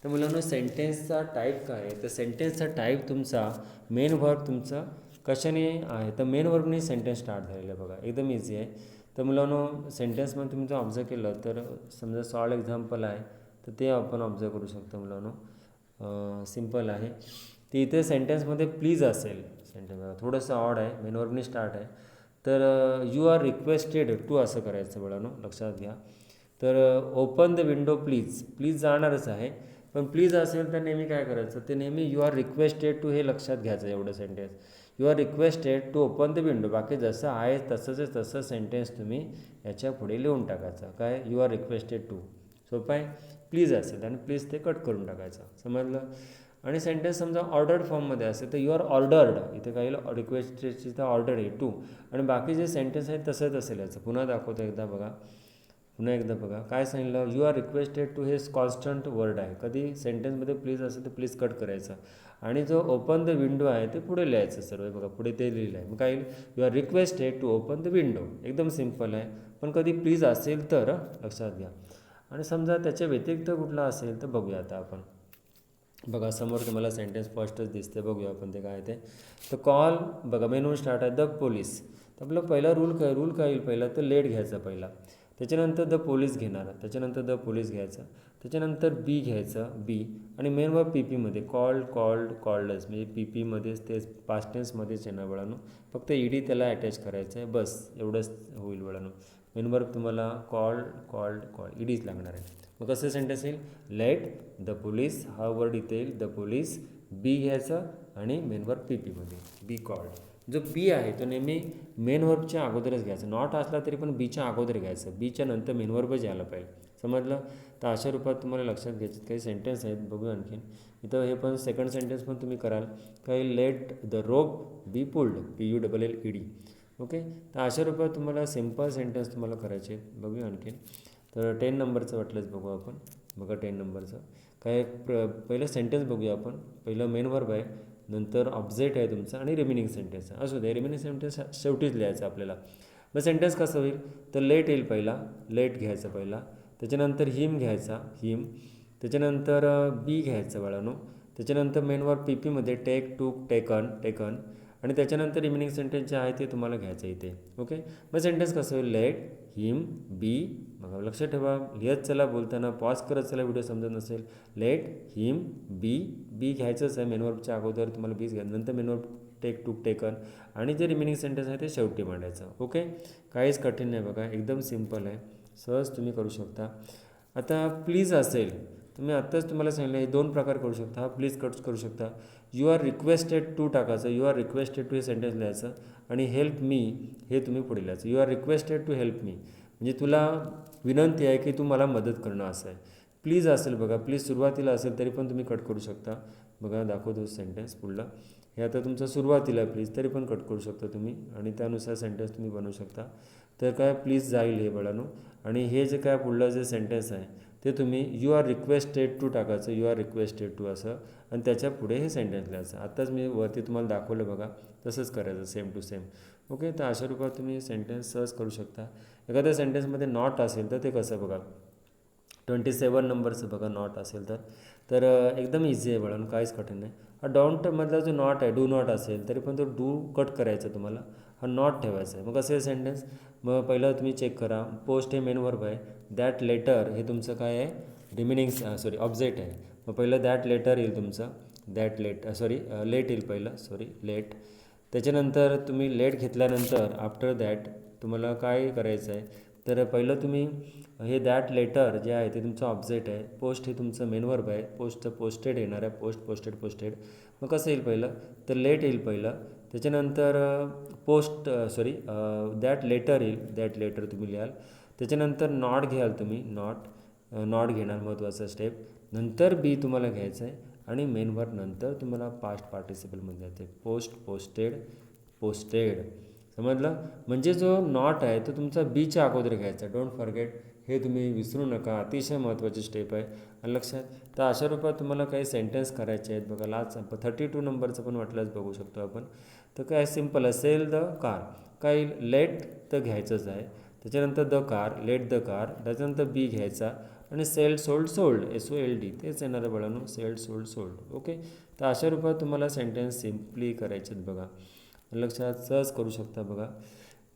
तर मुलांना सेंटेन्सचा टाईप काय आहे, तर सेंटेन्सचा टाईप तुमचा मेन व्हर्ब तुमचा कशाने आहे, तर मेन व्हर्बने सेंटेन्स स्टार्ट झालेलं आहे बघा, एकदम इझी आहे. तर मुलांनो सेंटेन्समध्ये तुम्ही जर ऑब्झर्व केलं तर समजा सॉल्ड एक्झाम्पल आहे, तर ते आपण ऑब्झर्व करू शकतो मुलांनो, सिम्पल आहे. ते इथे सेंटेन्समध्ये प्लीज असेल, सेंटेन्स थोडंसं ऑड आहे, मेन व्हर्बने स्टार्ट आहे, तर यू आर रिक्वेस्टेड टू असं करायचं मुलांनो, लक्षात घ्या. तर ओपन द विंडो प्लीज जाणारच आहे, पण प्लीज असेल तर नेहमी काय करायचं, ते नेहमी यू आर रिक्वेस्टेड टू हे लक्षात घ्यायचं एवढं sentence, you are requested to open the window, बाकी जसं आहे तसं सेंटेन्स तुम्ही याच्या पुढे लिहून टाकायचं, काय यू आर रिक्वेस्टेड टू, सोपं आहे. प्लीज असेल आणि प्लीज ते कट करून टाकायचं, समजलं. आणि सेंटेन्स समजा ऑर्डर्ड फॉर्ममध्ये असेल तर यू आर ऑर्डर्ड, इथे काही रिक्वेस्टेडची तर ऑर्डर आहे टू, आणि बाकी जे सेंटेन्स आहेत तसंच असेल याचं. पुन्हा दाखवतो पुन्हा एकदा बघा काय सांगितलं, यू आर रिक्वेस्टेड टू हे कॉन्स्टंट वर्ड आहे, कधी सेंटेन्समध्ये प्लीज असेल तर प्लीज कट करायचं, आणि जो ओपन द विंडो आहे ते पुढे लिहायचं सर्व बघा, पुढे ते लिहिलं आहे. मग काय, you are requested to open the window, एकदम सिम्पल आहे. पण कधी प्लीज असेल तर लक्षात घ्या. आणि समजा त्याच्या व्यतिरिक्त कुठला असेल तर बघूया आता आपण, बघा समोर तुम्हाला सेंटेन्स फर्स्टच दिसते, बघूया आपण ते काय ते. तर कॉल बघा मेनून स्टार्ट आहे, द पोलीस, तर आपला पहिला रूल काय येईल, पहिला तर लेट घ्यायचा पहिला, त्याच्यानंतर द पोलीस घेणार, त्याच्यानंतर द पोलीस घ्यायचं, त्याच्यानंतर बी घ्यायचं, बी, आणि मेन वर्ब PPमध्ये कॉल्डच, म्हणजे PPमध्येच ते पास्ट टेन्समध्येच येणार बळानो, फक्त ED त्याला अटॅच करायचं आहे, बस एवढंच होईल बळानो. मेन वर्ब तुम्हाला कॉल्ड EDच लागणार आहे. मग कसं सेंटेन्स येईल, लेट द पोलीस, हा वर्ड इथे येईल, द पोलीस, बी घ्यायचं, आणि मेन वर्ब PPमध्ये बी कॉल्ड. जो बी आहे तो नेहमी मेन वर्बच्या अगोदरच घ्यायचा, नॉट असला तरी पण बीच्या अगोदर घ्यायचं, बीच्या नंतर मेन वर्बच यायला पाहिजे, समजलं. तर अशा रूपात तुम्हाला लक्षात घ्यायचे काही सेंटेन्स आहेत, बघूया आणखीन. इथं हे पण सेकंड सेंटेन्स पण तुम्ही कराल, काही let the rope be pulled, PULLED. Okay, तर अशा रूपात तुम्हाला सिम्पल सेंटेन्स तुम्हाला करायचे आहेत, बघूया आणखीन. तर 10 नंबरचं वाटलंच बघू आपण, बघा 10 नंबरचं काय, पहिलं सेंटेन्स बघूया आपण. पहिलं मेन वर्ब आहे, नंतर ऑब्जेक्ट आहे तुमचा, आणि रिमेनिंग सेंटेन्स आहे, असू दे रिमेनिंग सेंटेन्स शेवटीच लिहायचं आपल्याला. मग सेंटेन्स कसं होईल, तर लेट येईल पहिला, लेट घ्यायचं पहिला, त्याच्यानंतर हिम घ्यायचा, हिम, त्याच्यानंतर बी घ्यायचं बाळानो, त्याच्यानंतर main verb PPमध्ये take, took, taken, आणि त्याच्यानंतर रिमेनिंग सेंटेन्स जे आहे ते तुम्हाला घ्यायचं इथे. ओके, मग सेंटेन्स कसं होईल, लेट हिम बी. बघा लक्षात ठेवा, लिहत चला, बोलताना पॉज करत चला, व्हिडिओ समजत नसेल. लेट हिम बी, बी घ्यायचंच आहे मेनवर्बच्या अगोदर, तुम्हाला बीच घ्या, नंतर मेनवर्ब टेक, टूक, टेकन, आणि जे रिमेनिंग सेंटेन्स आहे ते शेवटी मांडायचं. ओके, काहीच कठीण नाही बघा, एकदम सिम्पल आहे, सहज तुम्ही करू शकता. आता प्लीज असेल, तुम्ही आत्ताच तुम्हाला सांगितलं हे 2 प्रकार करू शकता. हा प्लीज करू शकता. यू आर रिक्वेस्टेड टू टाकायचं, यू आर रिक्वेस्टेड टू हे सेंटेन्स लिहायचं, आणि हेल्प मी हे तुम्ही पुढे लिहायचं. You are requested to help me म्हणजे तुला विनंती आहे की तू मला मदत करणं असं आहे. प्लीज असेल बघा, प्लीज सुरुवातीला असेल तरी पण तुम्ही कट करू शकता. बघा दाखवतो सेंटेन्स पुढला, हे आता तुमचं सुरुवातीला प्लीज, तरी पण कट करू शकता तुम्ही, आणि त्यानुसार सेंटेन्स तुम्ही बनवू शकता. तर काय प्लीज जाईल हे बळानो, आणि हे जे काय पुढलं जे सेंटेन्स आहे ते तुम्ही यू आर रिक्वेस्टेड टू टाकायचं, यू आर रिक्वेस्टेड टू असं, आणि त्याच्या पुढे हे सेंटेन्स लिहायचं. आत्ताच मी वरती तुम्हाला दाखवलं बघा, तसंच करायचं सेम टू सेम. ओके, तर अशा रूपात तुम्ही सेंटेन्स सहज करू शकता. एखाद्या सेंटेन्समध्ये नॉट असेल तर ते कसं बघा, 27 नंबरचं बघा नॉट असेल तर एकदम इझी आहे बळानो, काहीच कठीण नाही. हा डोंटमधला जो नॉट आहे, डू नॉट असेल तरी पण तो डू कट करायचा तुम्हाला, हा नॉट ठेवायचा आहे. मग कसं आहे सेंटेन्स, मग पहिलं तुम्ही चेक करा, पोस्ट हे मेन वर्ब आहे, दॅट लेटर हे तुमचं काय आहे, रिमेनिंग ऑब्जेक्ट आहे. मग पहिलं दॅट लेटर येईल तुमचं, दॅट लेट लेट येईल पहिलं, लेट. त्याच्यानंतर तुम्ही लेट घेतल्यानंतर आफ्टर दॅट तुम्हाला काय करायचं आहे, तर पहिलं तुम्ही हे दॅट लेटर जे आहे ते तुमचं ऑब्जेक्ट आहे, पोस्ट हे तुमचं मेन वर्ब आहे, पोस्टचं पोस्टेड येणार आहे, पोस्टेड. मग कसं येईल पहिलं, तर लेट येईल पहिलं, त्याच्यानंतर दॅट लेटर येईल, दॅट लेटर तुम्ही लिहाल. त्याच्यानंतर नॉट घ्याल तुम्ही, नॉट घेणार, महत्त्वाचा स्टेप. नंतर बी तुम्हाला घ्यायचं आहे, आणि मेन वर्ब नंतर तुम्हाला पास्ट पार्टिसिपलमध्ये येते, पोस्टेड. समजलं, म्हणजे जो नॉट आहे तो तुमचा बीच्या अगोदर घ्यायचा, डोंट फॉरगेट, हे तुम्ही विसरू नका, अतिशय महत्त्वाची स्टेप आहे, लक्षात. तर अशा रूपात तुम्हाला काही सेंटेन्स करायचे आहेत बघा. लास्ट 32 नंबरचं पण वाटल्यास बघू शकतो आपण. तर काय सिम्पल असेल, द कार, काय लेट तर घ्यायचंच आहे, त्याच्यानंतर the car, let the car, त्याच्यानंतर बी घ्यायचा, आणि सोल्ड, SOLD तेच येणार आहे बळानो, सोल्ड. ओके, तर अशा रूपात तुम्हाला सेंटेन्स सिम्पली करायचे आहेत बघा, लक्षात, सहज करू शकता बघा.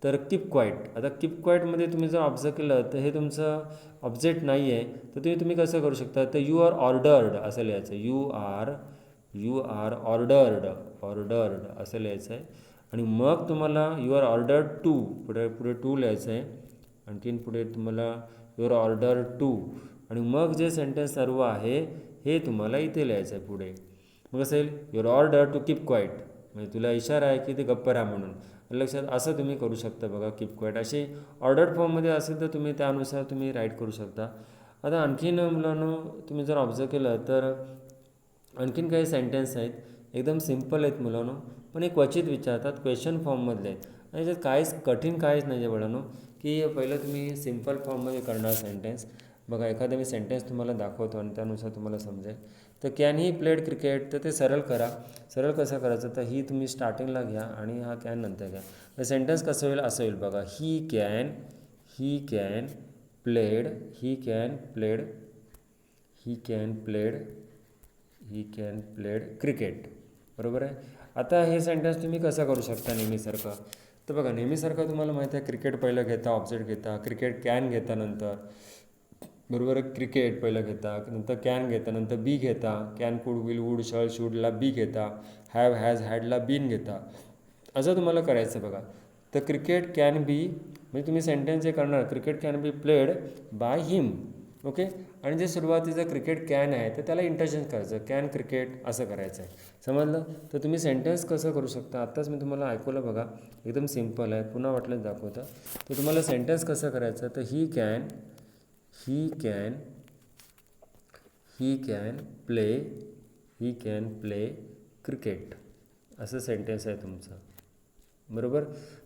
तर कीप क्वाईट, आता कीप क्वाईटमध्ये तुम्ही जर ऑब्झर्व केलं तर हे तुमचं ऑब्जेक्ट नाही आहे, तर तुम्ही कसं करू शकता, तर यू आर ऑर्डर्ड असं लिहायचं, यू आर ऑर्डर्ड असं लिहायचं आहे. आणि मग तुम्हाला यू आर ऑर्डर्ड टू, पुढे टू लिहायचं आहे, आणखीन पुढे तुम्हाला यू आर ऑर्डर टू, आणि मग जे सेंटेन्स सर्व आहे हे तुम्हाला इथे लिहायचं आहे पुढे. मग कसं येईल, you are order to keep quiet, म्हणजे तुला इशारा आहे की ते गप्प राहा म्हणून, लक्षात. असं तुम्ही करू शकता बघा, कीप क्वाईट. अशी ऑर्डर्ड फॉर्ममध्ये असेल तर तुम्ही त्यानुसार तुम्ही राईट करू शकता. आता आणखीन मुलांनो तुम्ही जर ऑब्झर्व केलं तर आणखीन काही सेंटेन्स आहेत, एकदम सिम्पल आहेत मुलांनो, पण एक क्वचित विचारतात, क्वेश्चन फॉर्ममधले आहेत, आणि त्याच्यात काहीच कठीण काहीच नाही आहे मुलांनो, की पहिलं तुम्ही सिम्पल फॉर्ममध्ये करणार सेंटेन्स. बघा एखादा मी सेंटेन्स तुम्हाला दाखवतो आणि त्यानुसार तुम्हाला समजेल. तर कॅन ही प्लेड क्रिकेट, तर ते सरळ करा. सरळ कसं करायचं, तर ही तुम्ही स्टार्टिंगला घ्या आणि हा कॅन नंतर घ्या. तर सेंटेन्स कसं होईल, असं होईल बघा, ही कॅन प्लेड क्रिकेट, बरोबर आहे. आता हे सेंटेन्स तुम्ही कसं करू शकता नेहमीसारखं, तर बघा नेहमीसारखं तुम्हाला माहिती आहे, क्रिकेट पहिलं घेता, ऑब्जेक्ट घेता, क्रिकेट कॅन घेता नंतर, बरोबर आहे, क्रिकेट पहिलं घेता, नंतर कॅन घेता, नंतर बी घेता, कॅन, कुड, विल, वूड, शल, शूडला बी घेता, हॅव, हॅज, हॅडला बीन घेता, असं तुम्हाला करायचं बघा. तर क्रिकेट कॅन बी, म्हणजे तुम्ही सेंटेन्स जे करणार, cricket can be played by him. Okay, आणि जे सुरुवातीचं क्रिकेट कॅन आहे तर त्याला इंटरचेंज करायचं, कॅन क्रिकेट असं करायचं आहे, समजलं. तर तुम्ही सेंटेन्स कसं करू शकता, आत्ताच मी तुम्हाला ऐकवलं बघा, एकदम सिम्पल आहे, पुन्हा वाटलं दाखवतं. तर तुम्हाला सेंटेन्स कसं करायचं, तर ही कॅन प्ले क्रिकेट असं सेंटेन्स आहे तुमचं, बरोबर.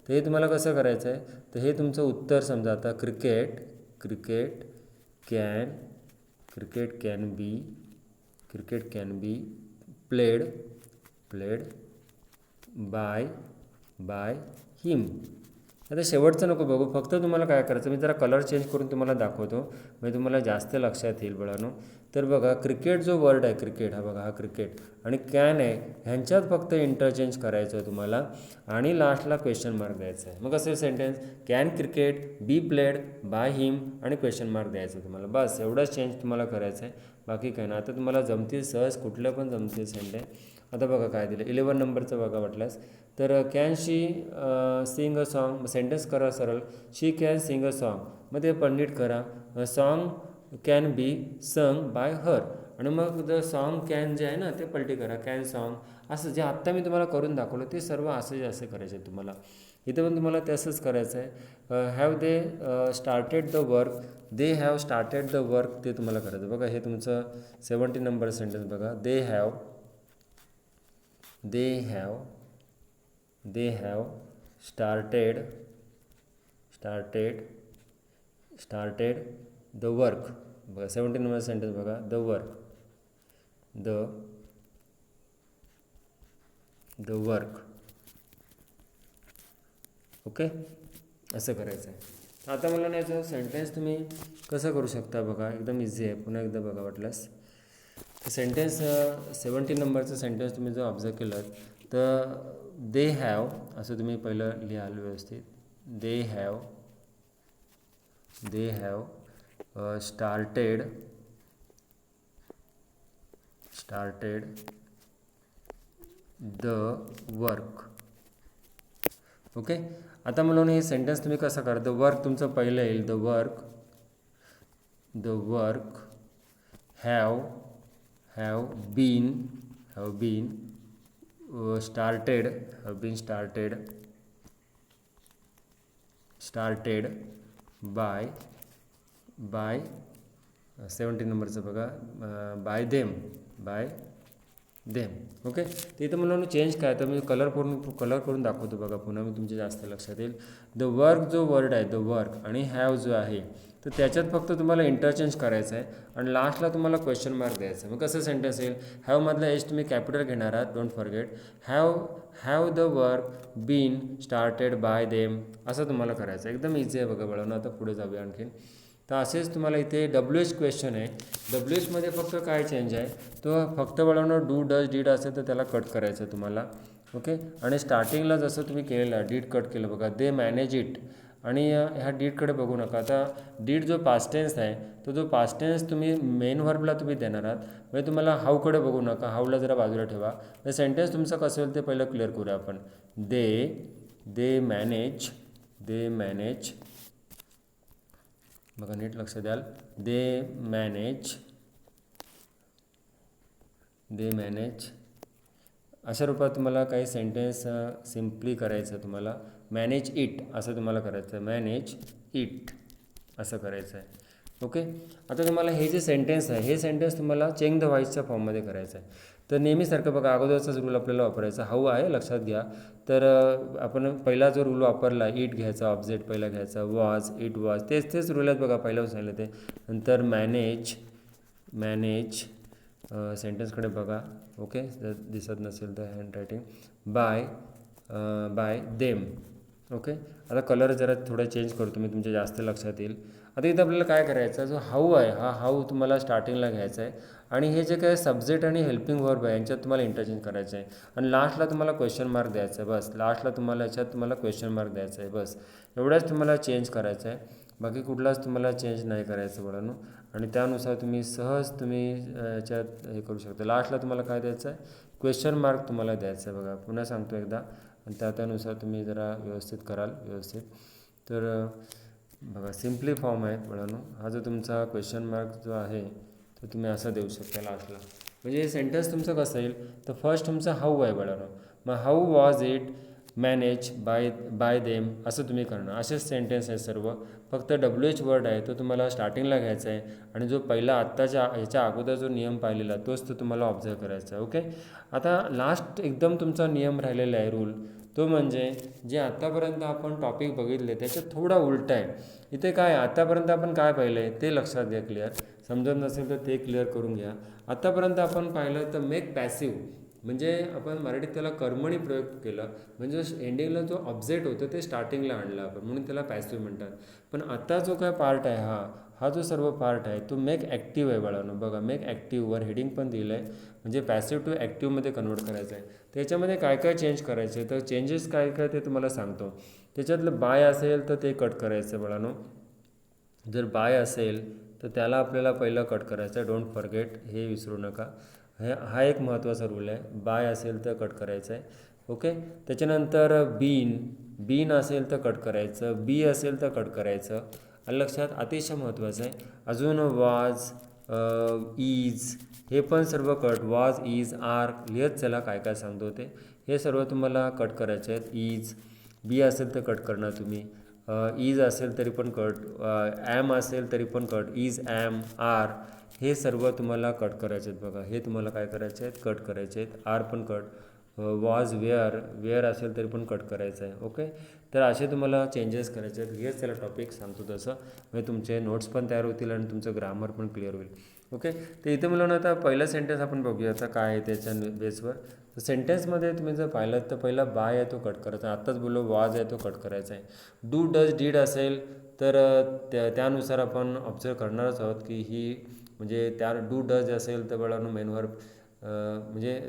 तर हे तुम्हाला कसं करायचं आहे, तर हे तुमचं उत्तर समजा आता, cricket can be played by him. आता शेवटचं नको बघू, फक्त तुम्हाला काय करायचं, मी जरा कलर चेंज करून तुम्हाला दाखवतो, म्हणजे तुम्हाला जास्त लक्षात येईल बळानो. तर बघा क्रिकेट जो वर्ड आहे, क्रिकेट हा बघा, हा क्रिकेट आणि कॅन आहे, ह्यांच्यात फक्त इंटरचेंज करायचं आहे तुम्हाला आणि लास्टला क्वेश्चन मार्क द्यायचा आहे. मग असेल sentence, can cricket be played by him आणि क्वेश्चन मार्क द्यायचं आहे तुम्हाला. बस एवढंच चेंज तुम्हाला करायचं आहे, बाकी काय ना. आता तुम्हाला जमतील सहज, कुठल्या पण जमतील सेंटेन्स. आता बघा काय दिलं 11 नंबरचं बघा वाटल्यास. तर can she Singh a song, sentence करा सरळ, शी कॅन सिंग अ सॉन्ग, मग ते पंडित करा, song can be sung by हर, आणि मग द सॉन्ग कॅन जे आहे ना ते पलटी करा, कॅन सॉन्ग. असं जे आत्ता मी तुम्हाला करून दाखवलं ते सर्व असे करायचे आहे तुम्हाला. इथं पण तुम्हाला तसंच करायचं आहे. Have they started the work, they have started the work, ते तुम्हाला करायचं. बघा हे तुमचं 70 नंबर सेंटेन्स बघा, they have started the work. बघा 70 नंबर सेंटेन्स बघा, the work, the work. Okay, असं करायचं आहे. आता मला नाही याचं सेंटेन्स तुम्ही कसं करू शकता बघा, एकदम इझी आहे. पुन्हा एकदा बघा वाटल्यास. सेंटेन्स 70 नंबरचं सेंटेन्स तुम्ही जर ऑब्झर्व केलं तर दे हॅव असं तुम्ही पहिलं लिहाल व्यवस्थित. They have started the work. Okay, आता मला हे सेंटेन्स तुम्ही कसं करा, द वर्क तुमचं पहिलं येईल, the work have been started by 70 नंबरचं बघा, बाय देम. ओके, तर इथं मला चेंज काय, तर मी कलर करून दाखवतो बघा, पुन्हा मी तुमच्या जास्त लक्षात येईल. द वर्क जो वर्ड आहे, द वर्क आणि हॅव जो आहे, तर त्याच्यात फक्त तुम्हाला इंटरचेंज करायचं आहे आणि लास्टला तुम्हाला क्वेश्चन मार्क द्यायचं आहे. मग कसं सेंटेन्स येईल, हॅवमधला एच तुम्ही कॅपिटल घेणार आहात, don't forget. Have the work been started by them, असं तुम्हाला करायचं आहे. एकदम इझी आहे बघा बाळांनो. आता पुढे जाऊया आणखीन. तर असेच तुम्हाला इथे WH क्वेश्चन आहे. WHमध्ये फक्त काय चेंज आहे, तो फक्त बाळांनो डू डज डीड असेल तर त्याला कट करायचं आहे तुम्हाला. ओके, आणि स्टार्टिंगला जसं तुम्ही केलेलं आहे डीड कट केलं बघा, दे मॅनेज इट, आणि ह्या डीडकडे बघू नका. आता डीड जो पास्ट टेन्स आहे, तो जो पास्ट टेन्स तुम्ही मेन व्हर्बला तुम्ही देणार आहात, म्हणजे तुम्हाला हाऊकडे बघू नका, हाऊला जरा बाजूला ठेवा. तर सेंटेन्स तुमचं कसं होईल ते पहिलं क्लिअर करूया आपण. दे मॅनेज बघा, नीट लक्ष द्याल, दे मॅनेज अशा रूपात तुम्हाला काही सेंटेन्स सिम्पली करायचं आहे तुम्हाला. मॅनेज इट असं तुम्हाला करायचं आहे, मॅनेज इट असं करायचं आहे. ओके, आता तुम्हाला हे जे सेंटेन्स आहे, हे सेंटेन्स तुम्हाला चेंज द व्हॉइसच्या फॉर्ममध्ये करायचं आहे. तर नेहमीसारखं बघा, अगोदरचाच रूल आपल्याला वापरायचा, हाऊ आहे लक्षात घ्या. तर आपण पहिला जो रूल वापरला, इट घ्यायचा, ऑब्जेक्ट पहिला घ्यायचा, वॉज, इट वॉज, तेच रूल आहेत बघा, पहिलं सांगितलं ते. नंतर मॅनेज सेंटेन्सकडे बघा. ओके, जर दिसत नसेल तर हँडरायटिंग, बाय देम. ओके, आता कलर जरा थोडा चेंज करतो मी, तुमच्या जास्त लक्षात येईल. आता इथं आपल्याला काय करायचं, जो हाऊ आहे, हा हाऊ तुम्हाला स्टार्टिंगला घ्यायचा आहे, आणि हे जे काय सब्जेक्ट आणि हेल्पिंग वर्ब आहे यांच्यात तुम्हाला इंटरचेंज करायचं आहे, आणि लास्टला तुम्हाला क्वेश्चन मार्क द्यायचं आहे. बस लास्टला तुम्हाला याच्यात तुम्हाला क्वेश्चन मार्क द्यायचा आहे. बस एवढाच तुम्हाला चेंज करायचं आहे, बाकी कुठलाच तुम्हाला चेंज नाही करायचं बाळांनो. आणि त्यानुसार तुम्ही सहज याच्यात हे करू शकता. लास्टला तुम्हाला काय द्यायचं आहे, क्वेश्चन मार्क तुम्हाला द्यायचं आहे. बघा पुन्हा सांगतो एकदा, आणि त्यानुसार तुम्ही जरा व्यवस्थित कराल व्यवस्थित. तर बघा सिम्पली फॉर्म आहेत बाळांनो. हा जो तुमचा क्वेश्चन मार्क जो आहे तो तुम्ही असा देऊ शकता लास्टला. म्हणजे हे सेंटेन्स तुमचं कसं येईल, तर फर्स्ट तुमचं हाऊ आहे बाळांनो, मग how was it manage bye them असं तुम्ही करणार. असेच सेंटेन्स आहे सर्व, फक्त WH वर्ड आहे तो तुम्हाला स्टार्टिंगला घ्यायचा आहे, आणि जो पहिला आत्ताच्या ह्याच्या अगोदर जो नियम पाहिलेला तोच तो तुम्हाला ऑब्झर्व करायचा आहे. ओके, आता लास्ट एकदम तुमचा नियम राहिलेला आहे रूल, तो म्हणजे जे आत्तापर्यंत आपण टॉपिक बघितले त्याच्यात थोडा उलटा आहे. इथे काय आत्तापर्यंत आपण काय पाहिलं आहे ते लक्षात घ्या, क्लिअर. समजत नसेल तर ते क्लिअर करून घ्या. आत्तापर्यंत आपण पाहिलं तर मेक पॅसिव्ह, म्हणजे आपण मराठीत त्याला कर्मणी प्रयोग केला, म्हणजे एंडिंगला जो ऑब्जेक्ट होतं ते स्टार्टिंगला आणलं आपण, म्हणून त्याला पॅसिव्ह म्हणतात. पण आता जो काय पार्ट आहे हा जो सर्व पार्ट आहे तो मेक ॲक्टिव्ह आहे बाळांनो. बघा मेक ॲक्टिव्हवर हेडिंग पण दिलं आहे, म्हणजे पॅसिव्ह टू ॲक्टिव्हमध्ये कन्वर्ट करायचं आहे. त्याच्यामध्ये काय काय चेंज करायचे, तर चेंजेस काय काय ते तुम्हाला सांगतो. त्याच्यातलं बाय असेल तर ते कट करायचं बाळांनो. जर बाय असेल तर त्याला आपल्याला पहिलं कट करायचं आहे. डोंट फॉरगेट, हे विसरू नका. हा एक महत्त्वाचा रूल आहे. बाय असेल तर कट करायचं आहे. ओके. त्याच्यानंतर बीन असेल तर कट करायचं, बी असेल तर कट करायचं. लक्षात अतिशय महत्त्वाचं आहे. अजून वाज, इज हे पण सर्व कट. वाज, इज, आर लिहत चला काय काय सांगतो ते. हे सर्व तुम्हाला कट करायचे आहेत. इज, बी असेल तर कट करणार तुम्ही. इज असेल तरी पण कट, ॲम असेल तरी पण कट. इज, ॲम, आर हे सर्व तुम्हाला कट करायचे आहेत. बघा हे तुम्हाला काय करायचे आहेत, कट करायचे आहेत. आर पण कट. वॉज, वेअर असेल तरी पण कट करायचं आहे. ओके. तर असे तुम्हाला चेंजेस करायचे आहेत. हेच त्याला टॉपिक सांगतो तसं, म्हणजे तुमचे नोट्स पण तयार होतील आणि तुमचं ग्रामर पण क्लिअर होईल. ओके. तर इथे मुलांना आता पहिला सेंटेन्स आपण बघूया आता काय आहे त्याच्या बेसवर. तर सेंटेन्समध्ये तुम्ही जर पाहिलं तर पहिला बाय आहे तो कट करायचा. आत्ताच बोललो वॉज आहे तो कट करायचा आहे. डू, डज, डीड असेल तर त्यानुसार आपण ऑब्झर्व करणारच आहोत की ही म्हणजे त्या डू डज असेल तर बाळांनो मेन वर्ब, म्हणजे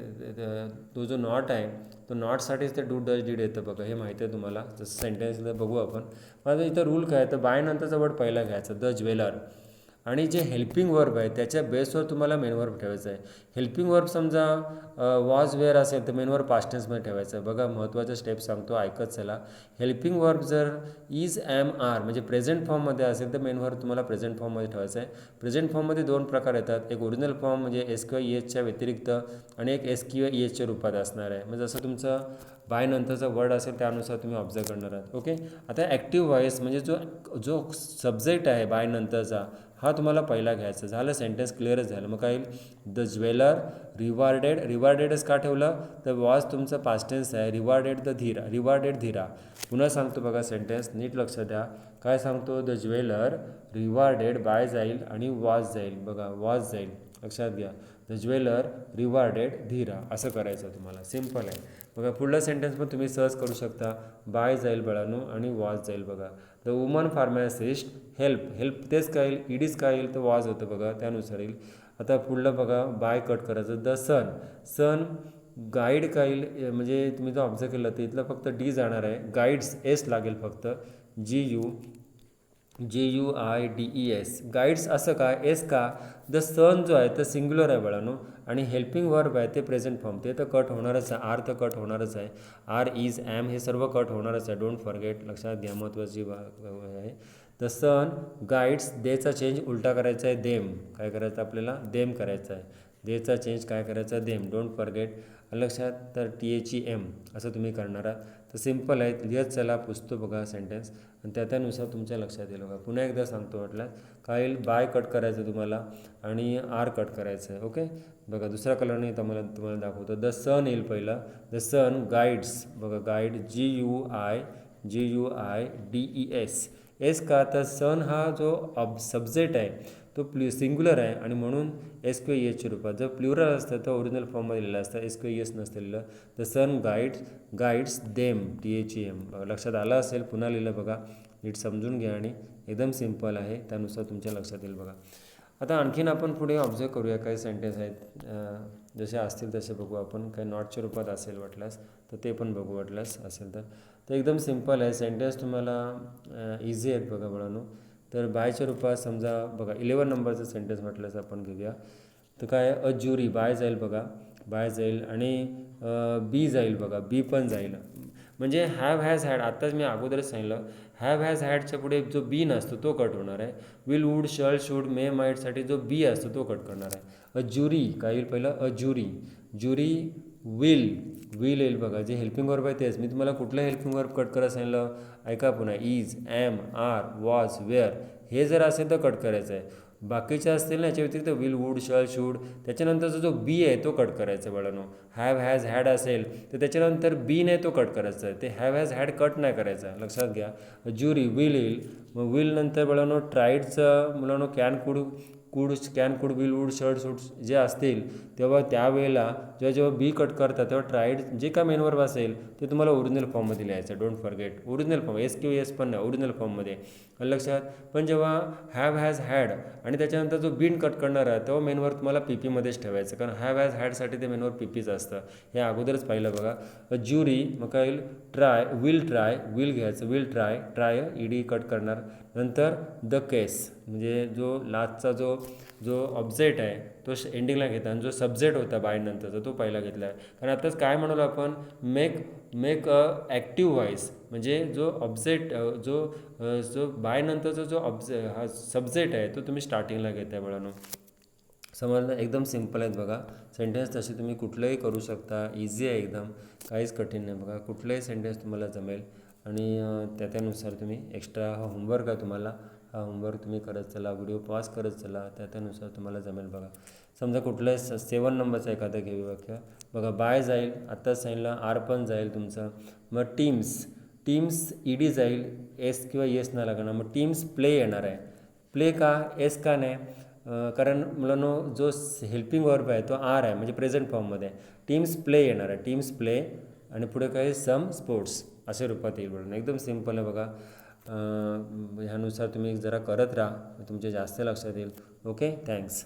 तो जो नॉट आहे तो नॉटसाठीच ते डू डज डीड येतं. बघा हे माहिती आहे तुम्हाला. जसं सेंटेन्सला बघू आपण. माझं इथं रूल काय आहे, तर बाय नंतरचा वर्ड पहिला घ्यायचा, द ज्वेलर. आणि जे हेल्पिंग वर्ब आहे त्याच्या बेसवर तुम्हाला मेन वर्ब ठेवायचं आहे. हेल्पिंग वर्ब समजा वॉज, वेअर असेल तर मेन वर्ब पास्ट टेन्समध्ये ठेवायचं आहे. बघा महत्त्वाचा स्टेप सांगतो, ऐकत चला. हेल्पिंग वर्ब जर इज, ॲम, आर म्हणजे प्रेझेंट फॉर्ममध्ये असेल तर मेन वर्ब तुम्हाला प्रेझेंट फॉर्ममध्ये ठेवायचं आहे. प्रेझेंट फॉर्ममध्ये दोन प्रकार येतात. एक ओरिजिनल फॉर्म म्हणजे एस किंवा ई एचच्या व्यतिरिक्त, आणि एक एस किंवा ई एचच्या रूपात असणार आहे. म्हणजे जसं तुमचं बाय नंतरचा वर्ड असेल त्यानुसार तुम्ही ऑब्झर्व करणार आहात. ओके. आता ॲक्टिव्ह व्हॉइस म्हणजे जो सब्जेक्ट आहे बाय नंतरचा हा तुम्हाला पहिला घ्यायचा. झालं, सेंटेन्स क्लिअरच झालं. मग काय येईल, द ज्वेलर रिवॉर्डेड. रिवॉर्डेडच का ठेवलं, तर वॉज तुमचं पास्ट टेन्स आहे. रिवॉर्डेड द धीरा, रिवॉर्डेड धीरा. पुन्हा सांगतो बघा सेंटेन्स नीट लक्ष द्या. काय सांगतो, द ज्वेलर रिवॉर्डेड बाय जाईल आणि वॉज जाईल. बघा वॉज जाईल, लक्षात घ्या. द ज्वेलर रिवॉर्डेड धीरा असं करायचं तुम्हाला. सिम्पल आहे. बघा पुढला सेंटेन्स पण तुम्ही सहज करू शकता. बाय जाईल बाळांनो आणि वॉज जाईल. बघा द वुमन फार्मासिस्ट हेल्प तेच काय येईल, ईडीच काय येईल तर वॉज होतं. बघा त्यानुसार येईल. आता पुढलं बघा बाय कट करायचं. द सन गाईड काय येईल, म्हणजे तुम्ही जो ऑब्झर्व केलं तर इथलं फक्त डी जाणार आहे. गाईड्स एस लागेल फक्त. GUIDES guides. असं काय एस का, द सन जो आहे तर सिंग्युलर आहे बाळांनो, आणि हेल्पिंग वर्ब आहे ते प्रेझेंट फॉर्म, ते तर कट होणारच आहे. आर तर कट होणारच आहे. आर, इज, ॲम हे सर्व कट होणारच आहे. डोंट फॉरगेट, लक्षात घ्या, महत्त्वाची आहे. द सन गाईड्स, देचा चेंज उलटा करायचा आहे, देम. काय करायचं आपल्याला, देम करायचा आहे. देचा चेंज काय करायचा, देम. डोंट फॉरगेट, लक्षात. तर THEM असं तुम्ही करणार आहात. तर सिम्पल आहे, लिहत चला, पुसतो बघा सेंटेन्स आणि त्यानुसार तुमच्या लक्षात येईल. बघा पुन्हा एकदा सांगतो म्हटलं, काय येईल, बाय कट करायचं तुम्हाला आणि आर कट करायचं आहे. ओके. बघा दुसऱ्या कलरने तुम्हाला दाखवतो. द सन येईल पहिला. The sun guides. बघा गाईड GUIDES. एस का, तर सन हा जो सब्जेक्ट आहे तो सिंग्युलर आहे आणि म्हणून एस किंवा ई एसच्या रूपात. जर प्लुरल असतं तर ओरिजिनल फॉर्ममध्ये लिहिलं असतं, एस किंवा ई एस नसतं लिहिलं. The sun guides them, THEM. बघा लक्षात आलं असेल. पुन्हा लिहिलं बघा, नीट समजून घ्या आणि एकदम सिम्पल आहे, त्यानुसार तुमच्या लक्षात येईल. बघा आता आणखीन आपण पुढे ऑब्झर्व करूया. काही सेंटेन्स आहेत जसे असतील तसे बघू आपण. काही नॉटच्या रूपात असेल वाटल्यास तर ते पण बघू वाटल्यास असेल तर एकदम सिम्पल आहे सेंटेन्स, तुम्हाला इझी आहेत. बघा मुलांनो, तर बायच्या रूपात समजा बघा 11 नंबरचं सेंटेन्स म्हटल्यास आपण घेऊया. तर काय, अ ज्युरी. बाय जाईल बघा, बाय जाईल आणि बी जाईल. बघा बी पण जाईल. म्हणजे हॅव हॅज हॅड, आत्ताच मी अगोदरच सांगितलं, हॅव हॅज हॅडच्या पुढे जो बी नसतो तो कट होणार आहे. विल, वूड, शल, शूड, मे, माईटसाठी जो बी असतो तो कट करणार आहे. अ ज्युरी काय येईल पहिलं, अ ज्युरी विल येईल. बघा जे हेल्पिंग वर्ब आहे तेच. मी तुम्हाला कुठलं हेल्पिंग वर्ब कट करायला सांगितलं, ऐका पुन्हा. Is, am, are, was, were हे जर असेल तर कट करायचं आहे. बाकीचे असतील ना याच्या व्यतिरिक्त विल, वूड, शल, शूड त्याच्यानंतरचा जो बी आहे तो कट करायचा आहे बाळांनो. हॅव हॅज हॅड असेल तर त्याच्यानंतर बी नाही तो कट करायचा आहे. ते हॅव हॅज हॅड कट नाही करायचा आहे, लक्षात घ्या. ज्युरी विल येईल. मग विल नंतर बाळांनो ट्राईडचं मुलांनो कुड कॅन कुड विल वूड शर्ट सूट जे असतील तेव्हा त्यावेळेला जेव्हा बी कट करता तेव्हा ट्राईड जे काय मेन वर्ब असेल ते तुम्हाला ओरिजिनल फॉर्ममध्ये लिहायचं. Don't forget original form, S किंवा एस पण नाही, ओरिजिनल फॉर्ममध्ये. लक्षात. पण जेव्हा हॅव हॅज हॅड आणि त्याच्यानंतर जो बीन कट करणार आहे तेव्हा मेन वर्ब तुम्हाला पी पीमध्येच ठेवायचं, कारण हॅव हॅज हॅडसाठी ते मेन वर्ब पी पीच असतं. हे अगोदरच पाहिलं बघा. ज्युरी मग काय येईल, ट्राय विल घ्यायचं, विल ट्राय ईडी कट करणार. नंतर द केस म्हणजे जो लास्टचा जो ऑब्जेक्ट आहे तो एंडिंगला घेतला आणि जो सब्जेक्ट होता बाय नंतरचा तो पहिला घेतला आहे. कारण आताच काय म्हणालो आपण, मेक अ ॲक्टिव्ह व्हॉईस म्हणजे जो ऑब्जेक्ट जो बाय नंतरचा जो हा सब्जेक्ट आहे तो तुम्ही स्टार्टिंगला घेताय मुलांनो. समजलं. एकदम सिम्पल आहेत बघा सेंटेन्स. तसे तुम्ही कुठलंही करू शकता, इझी आहे एकदम, काहीच कठीण नाही बघा. कुठलंही सेंटेन्स तुम्हाला जमेल आणि त्यानुसार तुम्ही एक्स्ट्रा हा होमवर्क आहे तुम्हाला, हा होमवर्क तुम्ही करत चला, व्हिडिओ पॉज करत चला, त्यानुसार तुम्हाला जमेल बघा. समजा कुठलंही 7 नंबरचं एखादं घेऊ वाक्य बघा. बाय जाईल, आत्ताच सांगितलं, आर पण जाईल तुमचं. मग टीम्स ईडी जाईल, एस किंवा येस नाही लागणार. मग टीम्स प्ले येणार आहे. प्ले का, एस का नाही, कारण मुलांनो जो हेल्पिंग वर्ब आहे तो आर आहे म्हणजे प्रेझेंट फॉर्ममध्ये. टीम्स प्ले येणार आहे, टीम्स प्ले आणि पुढे काय सम स्पोर्ट्स अशा रूपात येईल बघा. एकदम सिम्पल आहे बघा. ह्यानुसार तुम्ही जरा करत राहा, तुमच्या जास्त लक्षात येईल. Okay, thanks.